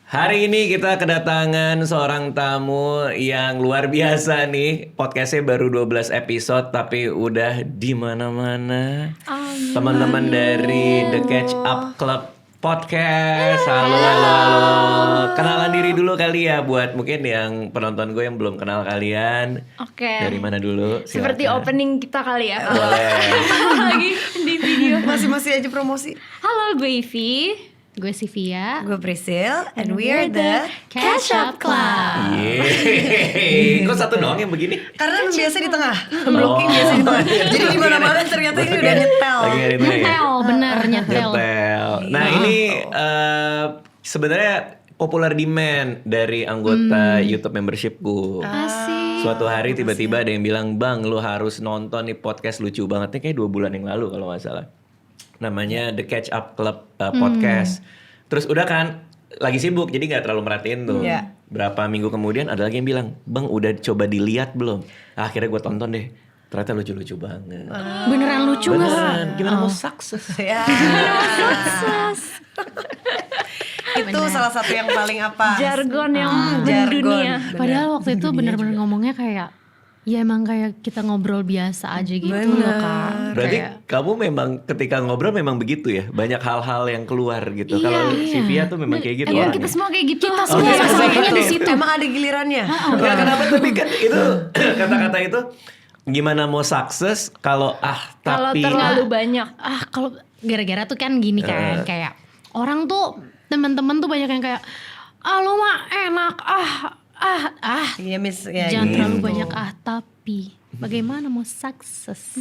Hari ini kita kedatangan seorang tamu yang luar biasa nih. Podcastnya baru 12 episode tapi udah di mana-mana. Teman-teman dari The Catch Up Club Podcast. Halo. Kenalan diri dulu kali ya buat mungkin yang penonton gue yang belum kenal kalian. Oke. Dari mana dulu? Silakan. Seperti opening kita kali ya. Boleh. Lagi di video. Masih aja promosi. Halo, gue Ivy. Gue Sivia. Gue Priscil, and we're the Catch Up Club. Yeay. Kok satu doang yang begini? Karena lu biasa di tengah, blocking biasa di tengah. Jadi di mana-mana ternyata ini udah nyetel. Lagi ngedit ya? Nyetel, bener nyetel. Nah ini sebenarnya popular demand dari anggota YouTube membership gue. Asik. Suatu hari tiba-tiba ada yang bilang, "Bang, lu harus nonton nih podcast lucu banget nih, kayak 2 bulan yang lalu kalau nggak salah. Namanya The Catch Up Club Podcast." Terus udah kan lagi sibuk jadi nggak terlalu merhatiin tuh. Iya. Berapa minggu kemudian ada lagi yang bilang, "Bang, udah coba dilihat belum?" Akhirnya gue tonton deh. Ternyata lucu-lucu banget. Beneran lucu gak? Beneran. Gimana mau sukses? Ya. Itu salah satu yang paling apa? Jargon yang Jargon. mendunia. Padahal waktu itu bener-bener ngomongnya kayak, ya emang kayak kita ngobrol biasa aja gitu loh Kak. Berarti Kayak, kamu memang ketika ngobrol memang begitu ya? Banyak hal-hal yang keluar gitu. Iya, Kalau iya. Sivia tuh memang kayak gitu. Emang orangnya. kita semua kayak gitu. Kita semua semua kayak masalahnya gitu. di situ. Emang ada gilirannya. Enggak, kenapa tapi kan itu kata-kata itu gimana mau sukses kalau Kalau tapi terlalu banyak. Kalau gara-gara tuh kan gini kan, kayak orang tuh teman-teman tuh banyak yang kayak, lo mah enak, Iya Miss, ya. jangan gitu. terlalu banyak tapi bagaimana mau sukses?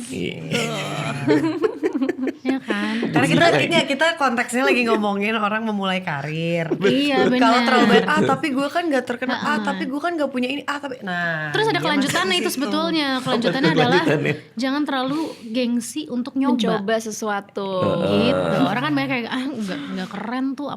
Ya kan? Karena kita konteksnya lagi ngomongin orang memulai karir. Iya benar. Kalau terlalu banyak tapi gue kan gak terkenal. Tapi gue kan gak punya ini. Tapi nah. Terus ada dia kelanjutannya masuk itu ke situ. sebetulnya. Kelanjutannya adalah kelanjutannya? jangan terlalu gengsi untuk nyoba. Mencoba sesuatu. Gitu. Orang kan banyak kayak enggak keren tuh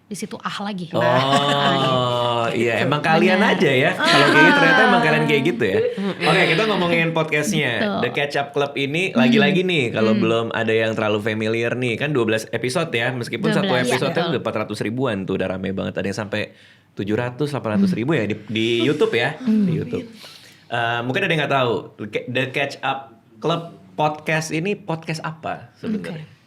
di situ lagi. Oh iya emang kalian aja ya. Kalau kayak gitu ternyata emang kalian kayak gitu ya. Oke, kita ngomongin podcastnya Gitu. The Catch Up Club ini lagi-lagi nih kalau belum ada yang terlalu familiar nih kan 12 episode ya. Meskipun 12, satu episode iya. udah 400 ribuan tuh udah rame banget. Ada yang sampai 700-800 ribu ya di YouTube ya. Di YouTube. Mungkin ada yang nggak tahu The Catch Up Club Podcast ini podcast apa sebenarnya?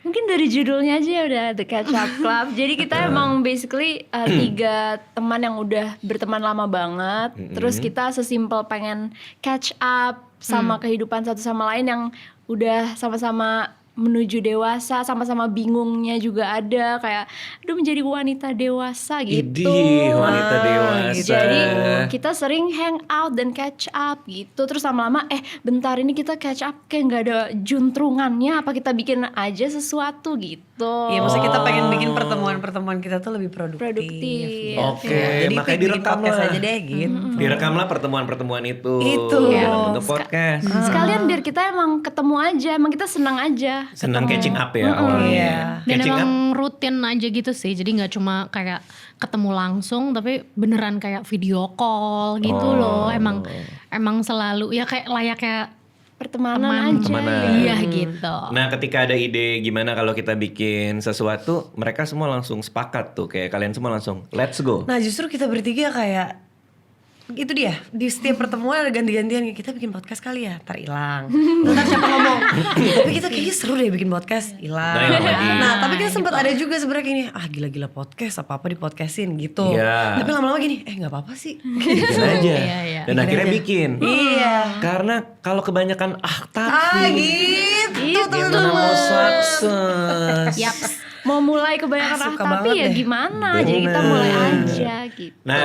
Mungkin dari judulnya aja udah The Catch Up Club. Jadi kita emang basically 3 teman yang udah berteman lama banget. Terus kita sesimpel pengen catch up sama kehidupan satu sama lain yang udah sama-sama menuju dewasa, sama-sama bingungnya juga ada kayak aduh menjadi wanita dewasa gitu. Idih, wanita dewasa. Jadi kita sering hang out dan catch up gitu. Terus lama-lama bentar ini kita catch up kayak nggak ada juntrungannya. Apa kita bikin aja sesuatu gitu. Iya maksudnya kita pengen bikin pertemuan-pertemuan kita tuh lebih produktif. Produktif. Oke, Jadi makanya bikin direkam podcast lah. aja deh gitu. Direkamlah pertemuan-pertemuan itu. Itu. Dalam bentuk podcast. Sekalian biar kita emang ketemu aja, emang kita senang aja. Senang catching up ya awalnya. Iya. Dan Catching up. emang rutin aja gitu sih. Jadi nggak cuma kayak ketemu langsung, tapi beneran kayak video call gitu loh. Emang selalu ya kayak layaknya Pertemanan aja. Pertemanan. Iya gitu. Nah ketika ada ide gimana kalau kita bikin sesuatu, mereka semua langsung sepakat tuh. Kayak kalian semua langsung, let's go. Nah justru kita bertiga kayak itu dia di setiap pertemuan ada ganti-gantian kita bikin podcast kali ya ntar hilang ntar siapa ngomong tapi kita kayaknya seru deh bikin podcast hilang Nah, hilang lagi. nah tapi kan sempat ada juga sebenarnya gini gila-gila podcast apa di podcastin gitu Iya. tapi lama-lama gini nggak apa-apa sih Bikin aja. Iya. Dan akhirnya bikin. iya Karena kalau kebanyakan tapi gitu gimana teman-teman mau sukses. Yaps. Mau mulai kebanyakan Suka tapi banget ya deh. gimana. Jadi kita mulai aja gitu. Nah,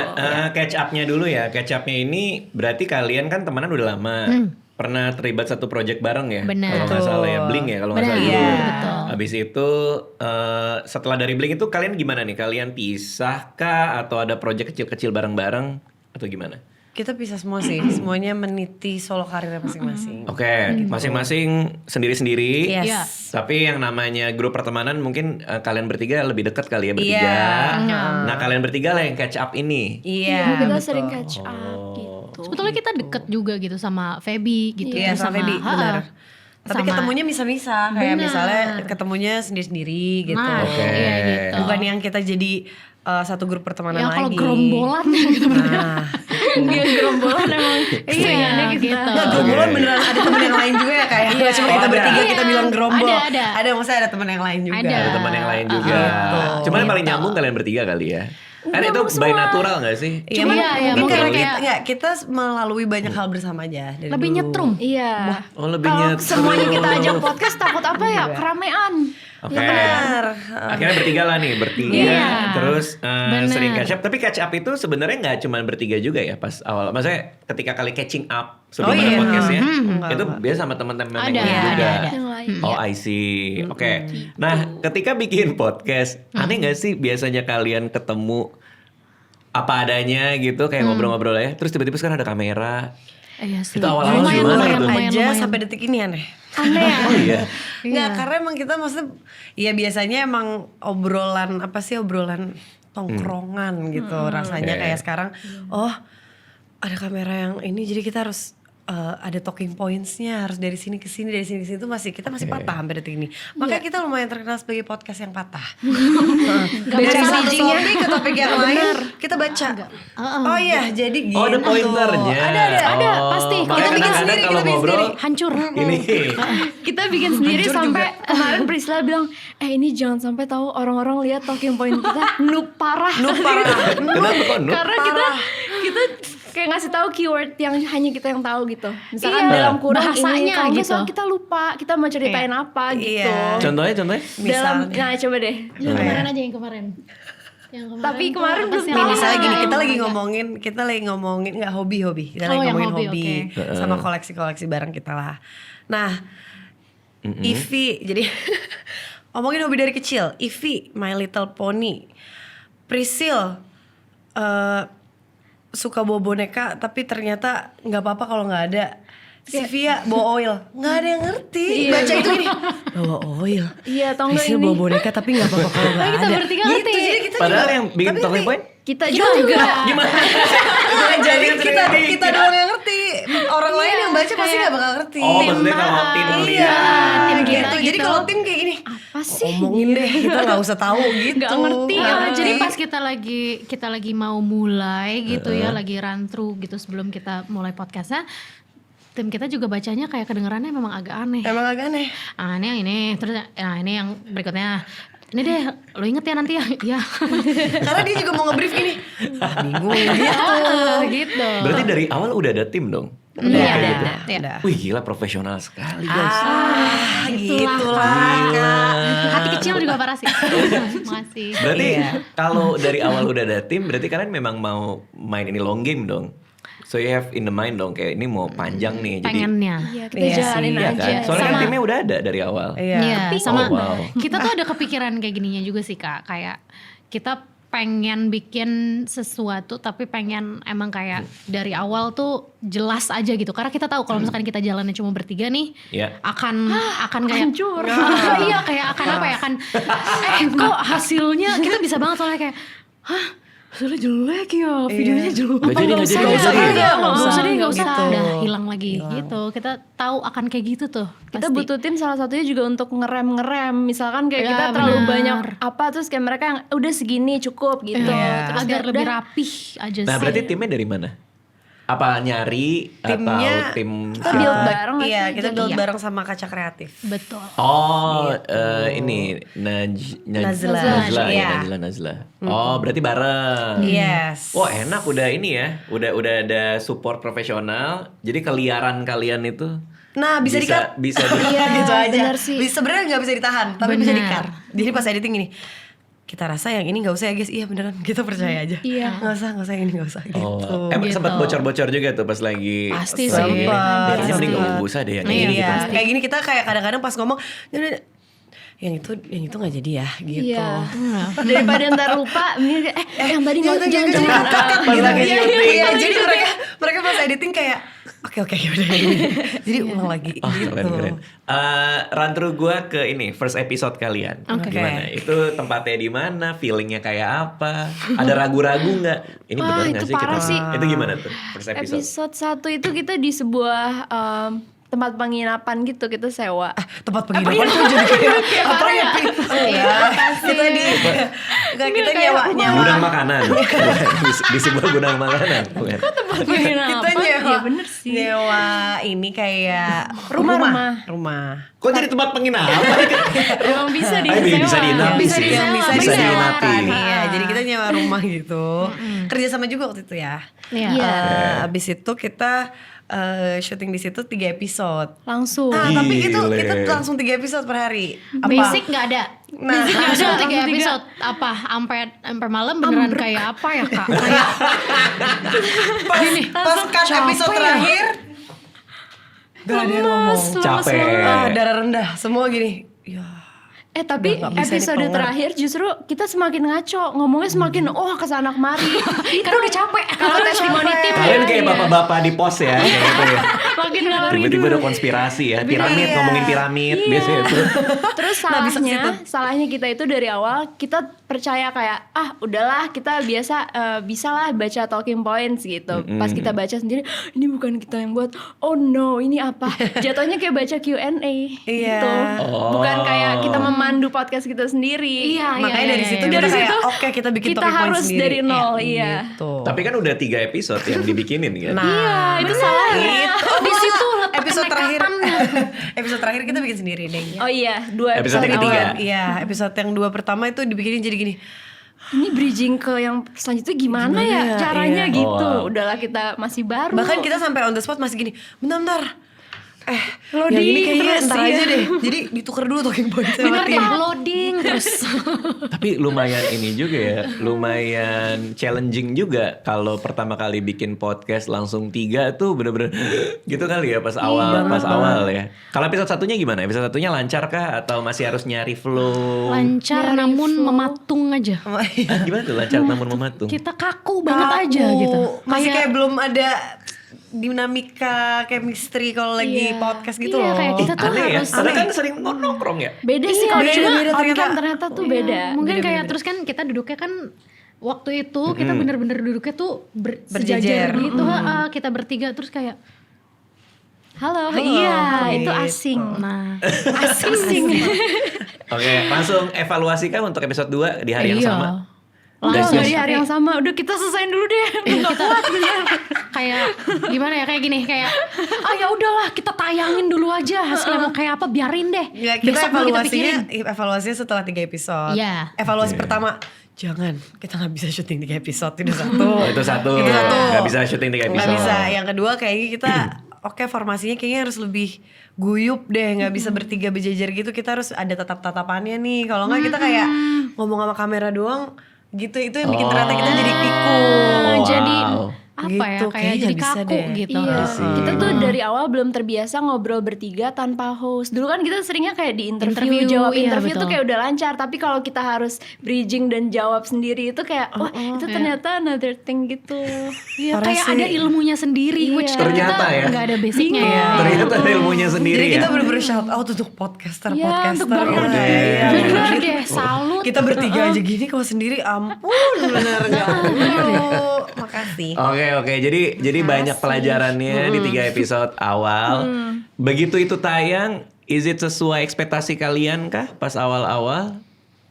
catch up-nya dulu ya. Catch up-nya ini berarti kalian kan temenan udah lama. Pernah terlibat satu project bareng ya? Benar. Kalau nggak salah ya, Blink ya kalau nggak Benar, salah. iya. dulu. Betul. Habis itu setelah dari Blink itu kalian gimana nih? Kalian pisah kah atau ada project kecil-kecil bareng-bareng atau gimana? kita pisah semua sih semuanya meniti solo karirnya masing-masing Oke, masing-masing sendiri-sendiri. yes Iya. Tapi yang namanya grup pertemanan mungkin kalian bertiga lebih dekat kali ya bertiga. Iya. Nah kalian bertiga lah yang catch up ini. iya kita betul. sering catch up gitu. Sebetulnya kita deket juga gitu sama Feby gitu. Iya terus sama Feby, benar. Tapi sama- ketemunya misah-misah, kayak Benar. misalnya ketemunya sendiri-sendiri gitu. Nah, Oke. iya gitu. Bukan yang kita jadi satu grup pertemanan Ya lagi. kalau gerombolan gitu Nah, Dia gerombolan emang Iya keseringannya kita. gitu. nggak gerombolan beneran ada teman yang lain juga ya kayak nggak cuma Oh, kita ada. bertiga kita Iya, bilang gerombol. ada. Maksudnya ada teman yang lain juga. Ada teman yang lain juga. Cuman yang paling nyambung kalian bertiga kali ya. Kan itu by natural gak sih? Iya, Cuma mungkin, ya, mungkin mungkin karena kayak- kita melalui banyak hal bersama aja dari Lebih dulu. nyetrum. Iya. Oh, lebih Kalau nyetrum. semuanya kita ajak podcast takut apa ya? Keramaian. Oke. Benar. Akhirnya bertiga lah nih, bertiga. Iya. Terus Bener. sering catch up. Tapi catch up itu sebenarnya nggak cuma bertiga juga ya pas awal. Maksudnya ketika kali catching up sebelum Oh, ada iya. podcastnya, Enggak, itu enggak. biasa sama teman-teman yang Ada, lain iya, juga. ada. Yang lain. Oh, I see. Oke. Nah, ketika bikin podcast, aneh nggak sih biasanya kalian ketemu apa adanya gitu, kayak ngobrol-ngobrol ya. Terus tiba-tiba sekarang ada kamera. Iya sih. Itu awal-awal Lumayan, gimana lumayan, itu? lumayan, aja lumayan. sampai detik ini aneh. Aneh ya? Oh iya. Nggak, karena emang kita maksudnya ya biasanya emang obrolan apa sih obrolan tongkrongan gitu rasanya Oke. kayak sekarang oh ada kamera yang ini jadi kita harus ada talking points-nya harus dari sini ke sini dari sini ke sini itu kita masih patah sampai detik ini. Makanya kita lumayan terkenal sebagai podcast yang patah. Dari bisa satu bridging-nya. topik ke topik yang lain kita baca. Oh iya jadi gitu. Oh, ada pointernya. Ada, Oh, pasti. makanya Kita bikin kadang-kadang sendiri, kalau kita bikin ngobrol, sendiri. Hancur. ini. Kita bikin sendiri Hancur sampai juga. kemarin Priscilla bilang, ini jangan sampai tahu orang-orang lihat talking point kita noob parah. Noob parah. Kenapa kok noob? Karena kita kayak ngasih tahu keyword yang hanya kita yang tahu gitu. Misalkan Iya. dalam kurung Bahasanya ini, kalau nggak gitu. salah kita lupa kita mau ceritain apa gitu. Iya. Contohnya? Dalam, Misalnya. nah coba deh. Yang kemarin aja yang kemarin. Yang Tapi tuh kemarin apa belum sih tahu. Nih, yang misalnya gini, yang kita lagi kemarin? ngomongin nggak hobi. Kita Oh, lagi yang ngomongin hobi, hobi, sama koleksi-koleksi barang kita lah. Nah, Ivy, jadi ngomongin hobi dari kecil. Ivy, My Little Pony. Priscil, suka bawa boneka, tapi ternyata nggak apa-apa kalau nggak ada. Sylvia bawa oil, nggak ada yang ngerti. Baca itu gini, bawa oil. Iya, atau enggak Priscil ini. bawa boneka tapi nggak apa-apa kalau nggak ada. Kita bertiga ngerti. Gitu, jadi kita Padahal juga- yang bikin tapi talking ngerti. point Kita juga. gimana? Jadi kita doang yang ngerti. Orang lain yang baca pasti gak bakal ngerti. Oh, maksudnya kalau tim Iya, lihat. tim gitu. kita Jadi gitu. kalau tim kayak gini, Apa sih? omongin deh, kita nggak usah tahu gitu. Nggak ngerti, Nggak Iya, ngerti. jadi pas kita lagi mau mulai gitu ya, lagi run through gitu sebelum kita mulai podcastnya, tim kita juga bacanya kayak kedengerannya memang agak aneh. Emang agak aneh. Ah ini yang ini, terus ini yang berikutnya. Ini deh, lo inget ya nanti ya? Iya. Karena dia juga mau nge-brief ini. Ah, bingung gitu. Gitu. Berarti dari awal udah ada tim dong? Iya, Kayak ada. gitu. Iya. Wih gila profesional sekali guys. Gitulah. Kak. Hati kecil juga parah sih. Makasih. Berarti Iya. kalau dari awal udah ada tim, berarti kalian memang mau main ini long game dong? So you have in the mind dong, kayak ini mau panjang nih. Jadi, Pengennya. Iya, kita Iya jalanin sih, iya aja. kan? Soalnya kan Sama- timnya udah ada dari awal. Iya. Iya, sama Oh, wow. kita tuh ada kepikiran kayak gininya juga sih Kak. Kayak kita pengen bikin sesuatu tapi pengen emang kayak dari awal tuh jelas aja gitu. Karena kita tahu kalau misalkan kita jalannya cuma bertiga nih, Iya. akan kayak hancur. iya kayak akan apa ya, akan kok hasilnya kita bisa banget soalnya kayak hasilnya jelek ya, videonya jelek. Nggak jadi, nggak jadi, Nggak usah nggak deh, jadi. nggak usah deh, nggak usah. Gitu. Udah hilang lagi gitu. Kita tahu akan kayak gitu tuh. Kita pasti. butuh tim salah satunya juga untuk ngerem. Misalkan kayak Ya, kita terlalu benar. banyak apa terus kayak mereka yang udah segini cukup gitu. Iya. Terus agar kayak lebih udah, rapih aja Nah sih. berarti timnya dari mana? Apa nyari Timnya- atau tim kita build siapa? bareng nggak Iya, sih? kita build Iya. bareng sama Kaca Kreatif. Betul. Oh, Gitu. ini Nazla, Nazla, ya, iya. Nazla. Oh, berarti bareng. Yes. Wah, enak udah ini ya. Udah ada support profesional. Jadi keliaran kalian itu Nah, bisa di-cut. bisa di- Iya, gitu aja. benar sih. Sebenarnya nggak bisa ditahan, tapi bisa Benar. di-cut. Jadi pas editing gini, kita rasa yang ini nggak usah ya guys. Iya beneran, kita percaya aja. Iya. Nggak usah yang ini nggak usah gitu. Oh, Gitu. sempat bocor-bocor juga tuh pas lagi Pasti lagi sih. ini. Kayaknya mending Sempat. gak usah deh yang Iya, ini. Iya, gitu. kayak gini kita kayak kadang-kadang pas ngomong yang itu nggak jadi ya gitu. Iya. Daripada ntar lupa, ini yang tadi nggak jangan Pas lagi syuting. Iya, jadi mereka pas editing kayak oke yaudah ini. Jadi ulang lagi Oh, gitu. keren. Run through gue ke ini first episode kalian. Oke. Gimana? Itu tempatnya di mana? Feelingnya kayak apa? Ada ragu-ragu nggak? Ini Wah, benar itu nggak sih? parah sih. Itu gimana tuh first episode? Episode 1 itu kita di sebuah tempat penginapan gitu kita sewa. Tempat penginapan tuh jadi kayak apa ya? Kita kita nyewa. Gudang makanan. di sebuah gudang makanan. Bukan. Tempat penginapan. Kita nyewa. Ya bener sih. Nyewa ini kayak rumah. Kok jadi tempat penginapan? Emang bisa disewa. Bisa diinapi Bisa sih. disewa. Bisa Bisa disewakan. diinapi. Iya, jadi kita nyewa rumah gitu. Kerja sama juga waktu itu ya. Iya. Abis itu kita syuting di situ 3 episode. Langsung. Tapi itu Gile. kita langsung 3 episode per hari. Basic nggak ada. Nah, Langsung 3 episode apa sampai malam beneran kayak apa ya Kak? Kayak pas cut episode terakhir gak ada yang ngomong. Capek. Darah rendah, semua gini. Ya. Tapi Udah nggak bisa episode nih, terakhir justru kita semakin ngaco, ngomongnya semakin kesana kemari. Karena udah capek. Kalau testimoni tim Kalian ya, kayak iya. bapak-bapak di pos ya, kayak gitu ya. makin ngalor Tiba-tiba ada konspirasi ya, piramid, ngomongin piramid biasanya itu. Terus salahnya kita itu dari awal kita percaya kayak udahlah kita bisa lah baca talking points gitu. Pas kita baca sendiri, ini bukan kita yang buat. Oh no, ini apa? Jatuhnya kayak baca Q&A gitu. Bukan kayak kita memandu podcast kita sendiri. Makanya dari situ kita kayak oke kita bikin kita talking point harus sendiri. dari nol, iya. Gitu. Tapi kan udah 3 episode yang dibikinin kan. Nah, itu salahnya. di situ letak episode terakhir make-up-annya. episode terakhir kita bikin sendiri deh. Oh iya, 2 Episode episode yang ketiga. awal. Iya, episode yang 2 pertama itu dibikinin jadi gini. Ini bridging ke yang selanjutnya gimana ya caranya Iya. gitu. Oh, wow. Udahlah kita masih baru. Bahkan kita sampai on the spot masih gini. Bentar. Loading yang ini kayaknya terus, ntar iya. aja deh. Jadi ditukar dulu talking point sama Bener tim. deh, loading terus. Tapi lumayan ini juga ya, lumayan challenging juga kalau pertama kali bikin podcast langsung 3 tuh bener-bener gitu kali ya pas awal ya. Kalau episode satunya gimana? Episode satunya lancar kah atau masih harus nyari flow? Lancar Nyari namun flow. mematung aja. Gimana tuh lancar namun mematung? Kita kaku banget aja gitu. Masih kayak belum ada dinamika chemistry kalau lagi podcast gitu Iya, loh. kayak kita tuh Aneh ya, harus karena kan sering nongkrong ya. Beda sih Iya, kalau beda, cuma beda on ternyata. cam ternyata tuh beda. Mungkin kayak terus kan kita duduknya kan waktu itu kita bener-bener duduknya tuh Berjejer. sejajar gitu. Kita bertiga terus kayak Halo, iya gitu. itu asing. nah Asing. Oke, langsung evaluasi kan untuk episode 2 di hari yang Iya. sama. Langsung dari hari yang sama. Udah kita selesaiin dulu deh. kita kayak gimana ya kayak gini kayak ya udahlah kita tayangin dulu aja hasilnya mau kayak apa biarin deh. Ya, kita Besok baru pikirin. evaluasinya setelah 3 episode. Iya. Evaluasi pertama, jangan kita nggak bisa syuting 3 episode, itu satu. Oh, itu satu. Itu satu. Gak bisa syuting 3 episode. Nggak bisa. Yang kedua kayaknya kita formasinya kayaknya harus lebih guyup deh, nggak bisa bertiga berjejer gitu. Kita harus ada tatap-tatapannya nih. Kalau nggak kita kayak ngomong sama kamera doang gitu. Itu yang bikin ternyata kita jadi pikun. Jadi Wow. apa Gitu, ya kayak kayaknya jadi bisa kaku deh. gitu. Iya, sih. kita tuh dari awal belum terbiasa ngobrol bertiga tanpa host. Dulu kan kita seringnya kayak di interview Interview, jawab iya, interview tuh betul. kayak udah lancar. Tapi kalau kita harus bridging dan jawab sendiri itu kayak, wah itu ternyata another thing gitu. Iya, Parah kayak sih. ada ilmunya sendiri, which kan Ternyata kita ya. nggak ada basicnya ya. Ternyata ada ilmunya sendiri Jadi ya. kita bener-bener shout out untuk podcaster. Iya, untuk Iya, banget. iya. Bener deh, salut. Kita bertiga aja gini, kalau sendiri ampun bener nggak. Aduh, makasih. Oke, jadi banyak pelajarannya di 3 episode awal. Begitu itu tayang, is it sesuai ekspektasi kalian kah pas awal-awal?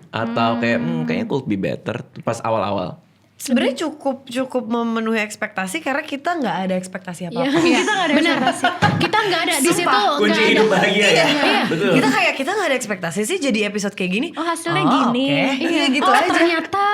Atau kayak kayaknya could be better pas awal-awal? Sebenarnya cukup memenuhi ekspektasi karena kita nggak ada ekspektasi apa-apa. Kita nggak ada Bener. Kita nggak ada di situ. Kunci nggak hidup ada. bahagia ya. Betul. Kita nggak ada ekspektasi sih jadi episode kayak gini. Oh, hasilnya gini. Oke. Iya gitu Oh aja. ternyata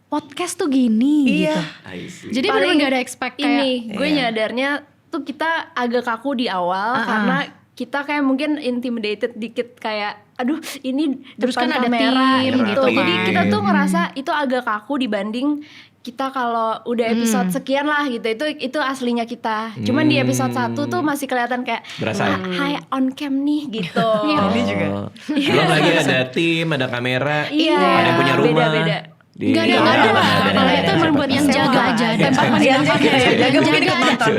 podcast tuh gini Iya. gitu. I see. Jadi Paling bener-bener gak ada expect kayak Ini gue nyadarnya tuh kita agak kaku di awal karena kita kayak mungkin intimidated dikit kayak aduh ini Terus depan kan ada kamera tim gitu. gitu Jadi kan. kita tuh ngerasa itu agak kaku dibanding kita kalau udah episode sekian lah gitu. Itu aslinya kita. Cuman di episode 1 tuh masih kelihatan kayak Berasa ya? Hai on cam nih gitu. Ini juga. Belum lagi ada tim, ada kamera, Iya, ada yang punya rumah. beda-beda. Enggak ada. Kalau itu emang buat yang jaga aja. Tempat penginapan Jaga mungkin ikut nonton.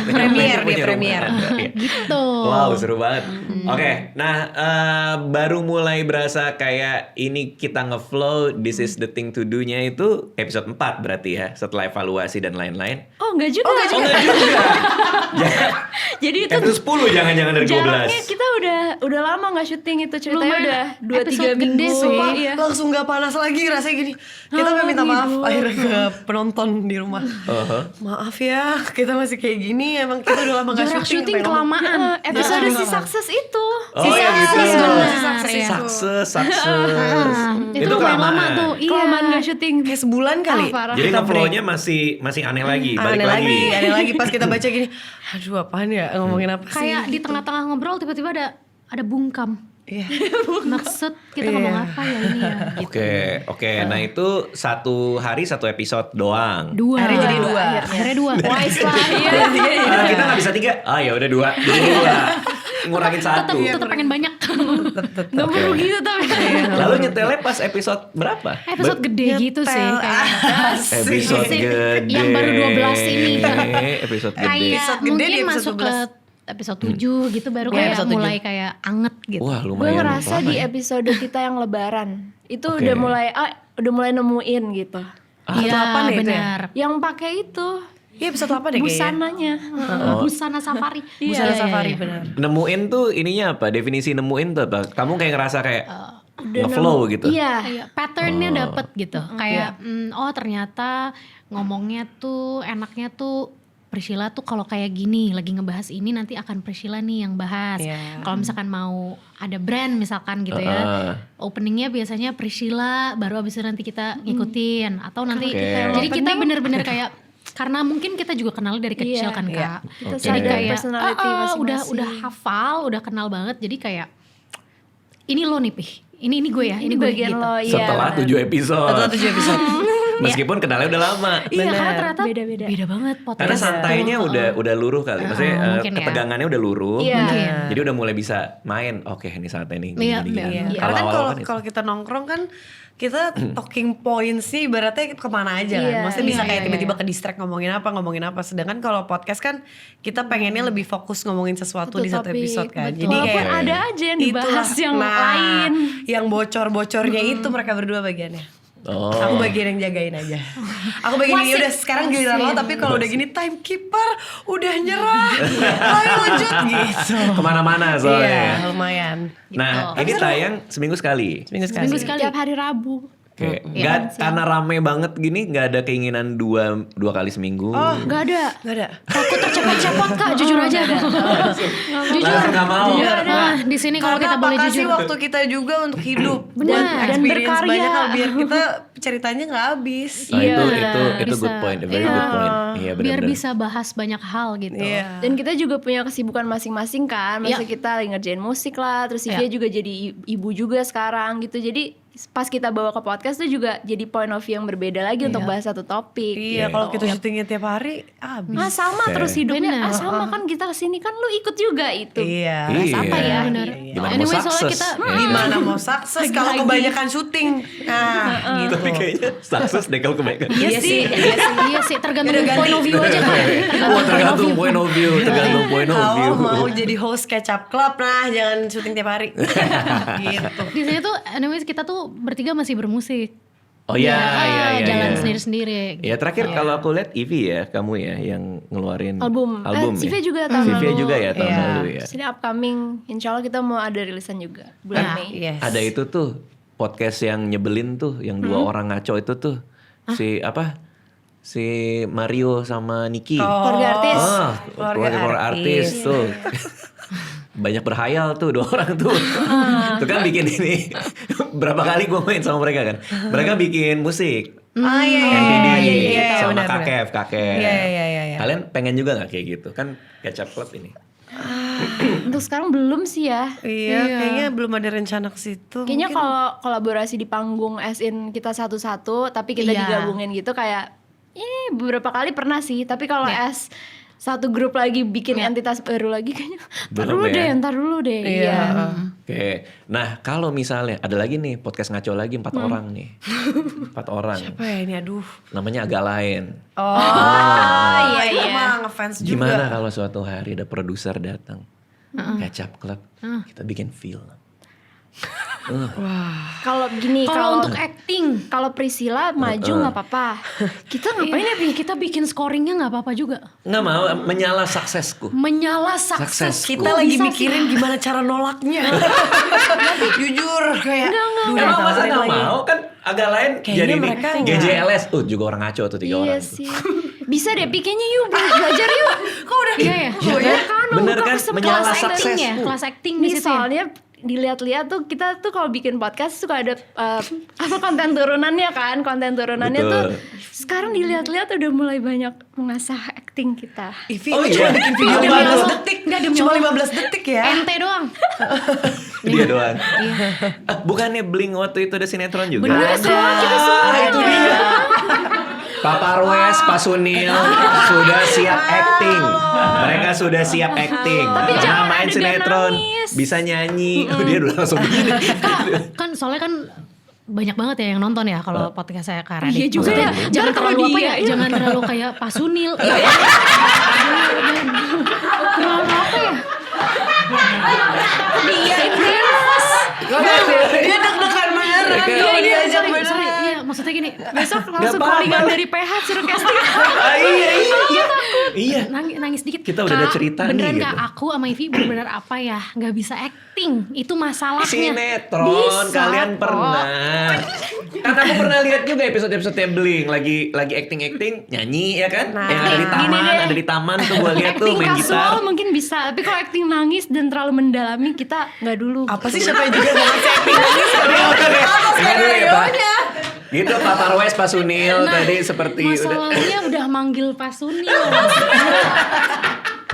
Premier dia Punya premier. rumah Anda. Iya. gitu. Wow, seru banget. Oke, nah baru mulai berasa kayak ini kita ngeflow, this is the thing to do-nya itu episode 4 berarti ya, setelah evaluasi dan lain-lain. Oh enggak juga. Oh enggak juga. Jadi itu Episode 10 jangan-jangan dari 12. jaraknya kita udah lama nggak syuting itu, ceritanya Lumayan udah 2-3 episode minggu. gede sih. Iya. Langsung gak panas lagi rasanya gini. Kita mau minta maaf akhirnya ke penonton di rumah. Maaf ya, kita masih kayak gini. Emang kita udah lama gak Jarak syuting pengen ngomong. kelamaan. Episode si sukses itu. Oh ya gitu. Benar, ya. Sukses. Itu lumayan lama tuh. Iya. Kelamaan nggak syuting. Kayak sebulan kali. Parah. Jadi ngeflow-nya masih aneh lagi, balik Aneh lagi pas kita baca gini. Aduh apaan ya, ngomongin apa sih? Kayak di tengah-tengah ngobrol tiba-tiba ada bungkam. Iya. Maksud kita ngomong apa ya ini ya gitu. Oke. Nah itu satu hari satu episode doang. 2. Akhirnya jadi 2. Akhirnya 2. Wise lah. Iya. Kita nggak bisa 3. Ah ya udah 2. Ngurangin 1. Tetap pengen banyak. Nggak perlu gitu tapi. Lalu nyetelnya pas episode berapa? Episode gede gitu sih kayak. Episode Sih, gede. yang baru 12 ini. Episode gede. Kayak Episode gede mungkin di episode masuk 12. ke episode 7 gitu baru Ya, kayak episode 7. mulai kayak anget gitu. Wah Gue lumayan. ngerasa lama di ya. episode kita yang lebaran itu Oke. udah mulai nemuin gitu. Iya delapan ya itu ya? benar. Yang pakai itu Iya episode 8 deh kayaknya. busananya. Busana safari. Busana Iya, safari iya. benar. Nemuin tuh ininya apa? Definisi nemuin tuh apa? Kamu kayak ngerasa kayak ngeflow gitu. Iya. Iya, patternnya dapet gitu. Kayak oh ternyata ngomongnya tuh enaknya tuh Priscilla tuh kalau kayak gini lagi ngebahas ini nanti akan Priscilla nih yang bahas. Iya. Kalau misalkan mau ada brand misalkan gitu ya. Openingnya biasanya Priscilla baru abis itu nanti kita ngikutin atau nanti Oke. jadi kita bener-bener kayak karena mungkin kita juga kenal dari kecil Iya. kan Iya. Kak. Kita Jadi sadar kayak personality masing-masing. udah hafal, udah kenal banget. Jadi kayak ini lo nih Pih. Ini gue ya, ini gue bagian gitu. lo. Iya. Setelah 7 episode. Setelah 7 episode. Meskipun kenalnya udah lama. Iya Bener. karena ternyata Beda-beda. beda banget podcast. Karena santainya udah luruh kali. Maksudnya mungkin ya. ketegangannya udah luruh. Iya. Mungkin. Jadi udah mulai bisa main. Oke, ini saatnya nih. Iya, gini. iya. Iya. Kalau Karena kan awal-awal kan itu. kalau kita nongkrong kan kita talking points sih ibaratnya kemana aja kan. Iya. Maksudnya bisa Iya, kayak iya, tiba-tiba ke distract ngomongin apa. Sedangkan kalau podcast kan kita pengennya lebih fokus ngomongin sesuatu di satu topik, episode kan. betul. Jadi Walaupun kayak ada aja yang dibahas itulah. yang lain. Yang bocor-bocornya itu mereka berdua bagiannya. Oh. Aku bagian yang jagain aja. Aku bagian ini udah sekarang giliran lo, tapi kalau udah gini timekeeper udah nyerah. Ayo lanjut gitu. Kemana-mana soalnya. Iya, lumayan. Nah, ini tayang seminggu sekali. Seminggu sekali. Seminggu sekali. Tiap hari Rabu. Oke, nggak karena rame banget gini, nggak ada keinginan dua kali seminggu. Nggak ada. Gak ada. Takut tercepot-cepot Kak, jujur aja. Jujur. Langsung nggak mau. Nah, di sini kalau kita boleh apakah sih jujur. waktu kita juga untuk hidup Benar. dan Dan experience berkarya. banyak hal biar kita ceritanya nggak habis. Nah, Iya, itu good bisa. point, a very good point. Iya Biar benar-benar. bisa bahas banyak hal gitu. Iya. Dan kita juga punya kesibukan masing-masing kan. Maksudnya Iya. kita lagi ngerjain musik lah. Terus Iya. dia juga jadi ibu juga sekarang gitu. Jadi pas kita bawa ke podcast tuh juga jadi point of view yang berbeda lagi untuk bahas satu topik. Iya, kalau kita syutingnya tiap hari habis. Ah sama Oke. terus hidupnya. Bener. Ah sama kan kita kesini kan lu ikut juga itu. Iya. Apa ya? Benar. Gimana mau Anyway, soalnya sukses? kita Gimana mau sukses kalau kebanyakan syuting? Nah, gitu. Tapi kayaknya sukses deh kalau kebanyakan. Iya sih. iya sih tergantung point of view aja kan. Wah, tergantung point of view, tergantung point of view. Kalau mau jadi host Catch Up Club, nah jangan syuting tiap hari. Gitu. Di sini tuh anyways kita tuh bertiga masih bermusik. Oh iya, iya. Jalan sendiri-sendiri. Ya terakhir kalau aku lihat Ivy ya, kamu ya yang ngeluarin Album. ya. CV juga tahun CV lalu. juga ya tahun Iya. lalu ya. Sini upcoming. Insya Allah kita mau ada rilisan juga bulan Mei. Yes. Ada itu tuh podcast yang nyebelin tuh, yang dua orang ngaco itu tuh. Si apa? Si Mario sama Niki. Keluarga artis. Keluarga artis tuh. Banyak berhayal tuh dua orang tuh. Tuh kan bikin ini. Berapa kali gue main sama mereka kan. Mereka bikin musik. Ah iya iya NDD iya, sama benar, benar. kakek. Iya. Kalian pengen juga gak kayak gitu? Kan Catch Up Club ini. Untuk sekarang belum sih ya. Iya, kayaknya belum ada rencana ke situ. Kayaknya kalau kolaborasi di panggung as in kita satu-satu tapi kita Iya. digabungin gitu kayak beberapa kali pernah sih. Tapi kalau as satu grup lagi bikin entitas baru lagi kayaknya. Belum ya? Ntar dulu deh. Iya. Oke, nah kalau misalnya ada lagi nih podcast ngaco lagi 4 orang nih, 4 orang, Apa ya ini aduh. namanya agak lain. Oh, iya itu mah ngefans juga. Gimana kalau suatu hari ada produser datang, Catch Up Club, kita bikin film. Kalau gini, Kalau untuk acting, kalau Priscilla maju nggak apa-apa. kita ngapain ya? Kita bikin scoringnya nggak apa-apa juga. Nggak mau menyala suksesku. Menyala sukses. Suksesku. Kita lagi mikirin gimana cara nolaknya. Jujur kayak duh, Emang masa ditawarin nggak lagi. mau kan agak lain Kayaknya jadi mereka nih nggak. GJLS, juga orang ngaco tuh 3 Iya orang. sih. Bisa deh pikirnya yuk belajar yuk. Kok udah Iya ya. Iya Ya kan? kan, Bener buka kan? kesempatan Menyala acting sukses. ya, kelas acting di Nih situ ya. soalnya dilihat-lihat tuh kita tuh kalau bikin podcast suka ada apa konten turunannya kan, konten turunannya Betul. tuh sekarang dilihat-lihat udah mulai banyak mengasah acting kita. Ivi Oh lu iya? cuma bikin video Apa 15 tuh? detik. Nggak, demi Cuma Allah. 15 detik ya. Ente doang. Dia doang. Bukannya Blink waktu itu ada sinetron juga? Bener semua kita semua. Itu dia. Pak Parwes, Pak Sunil sudah siap acting. Mereka sudah siap acting. Tapi jangan main adegan sinetron, nangis. bisa nyanyi. Oh, dia udah langsung begini. Kan soalnya kan banyak banget ya yang nonton ya kalau podcast saya Kak Radit. Iya juga Maksudnya ya. jangan Ntar kalau terlalu apa dia, ya, iya. jangan terlalu kayak Pak Sunil. Terlalu apa ya? Dia intens. Dia deg-degan beneran kalau diajak beneran. Sorry, iya maksudnya gini. Besok langsung apa-apa. callingan dari PH suruh casting. Ah, iya. Iya. Nangis dikit. Kita udah ada Kak, cerita nih, beneran gitu. Kak, aku sama Ivy bener-bener apa ya, nggak bisa acting. Itu masalahnya. Sinetron Bisa kalian kok. pernah. Kan aku pernah lihat juga episode-episode Blink lagi acting nyanyi ya kan? Yang ada di taman, gini deh. ada di taman tuh gua lihat tuh Acting main gitar. kasual mungkin bisa, tapi kalau acting nangis dan terlalu mendalami kita nggak dulu. Apa sih siapa yang juga mau ngasih acting lagi? Enggak dulu ya, Pak. Gitu Pak Parwes, Pak Sunil tadi seperti udah. Masalahnya udah manggil Pak Sunil.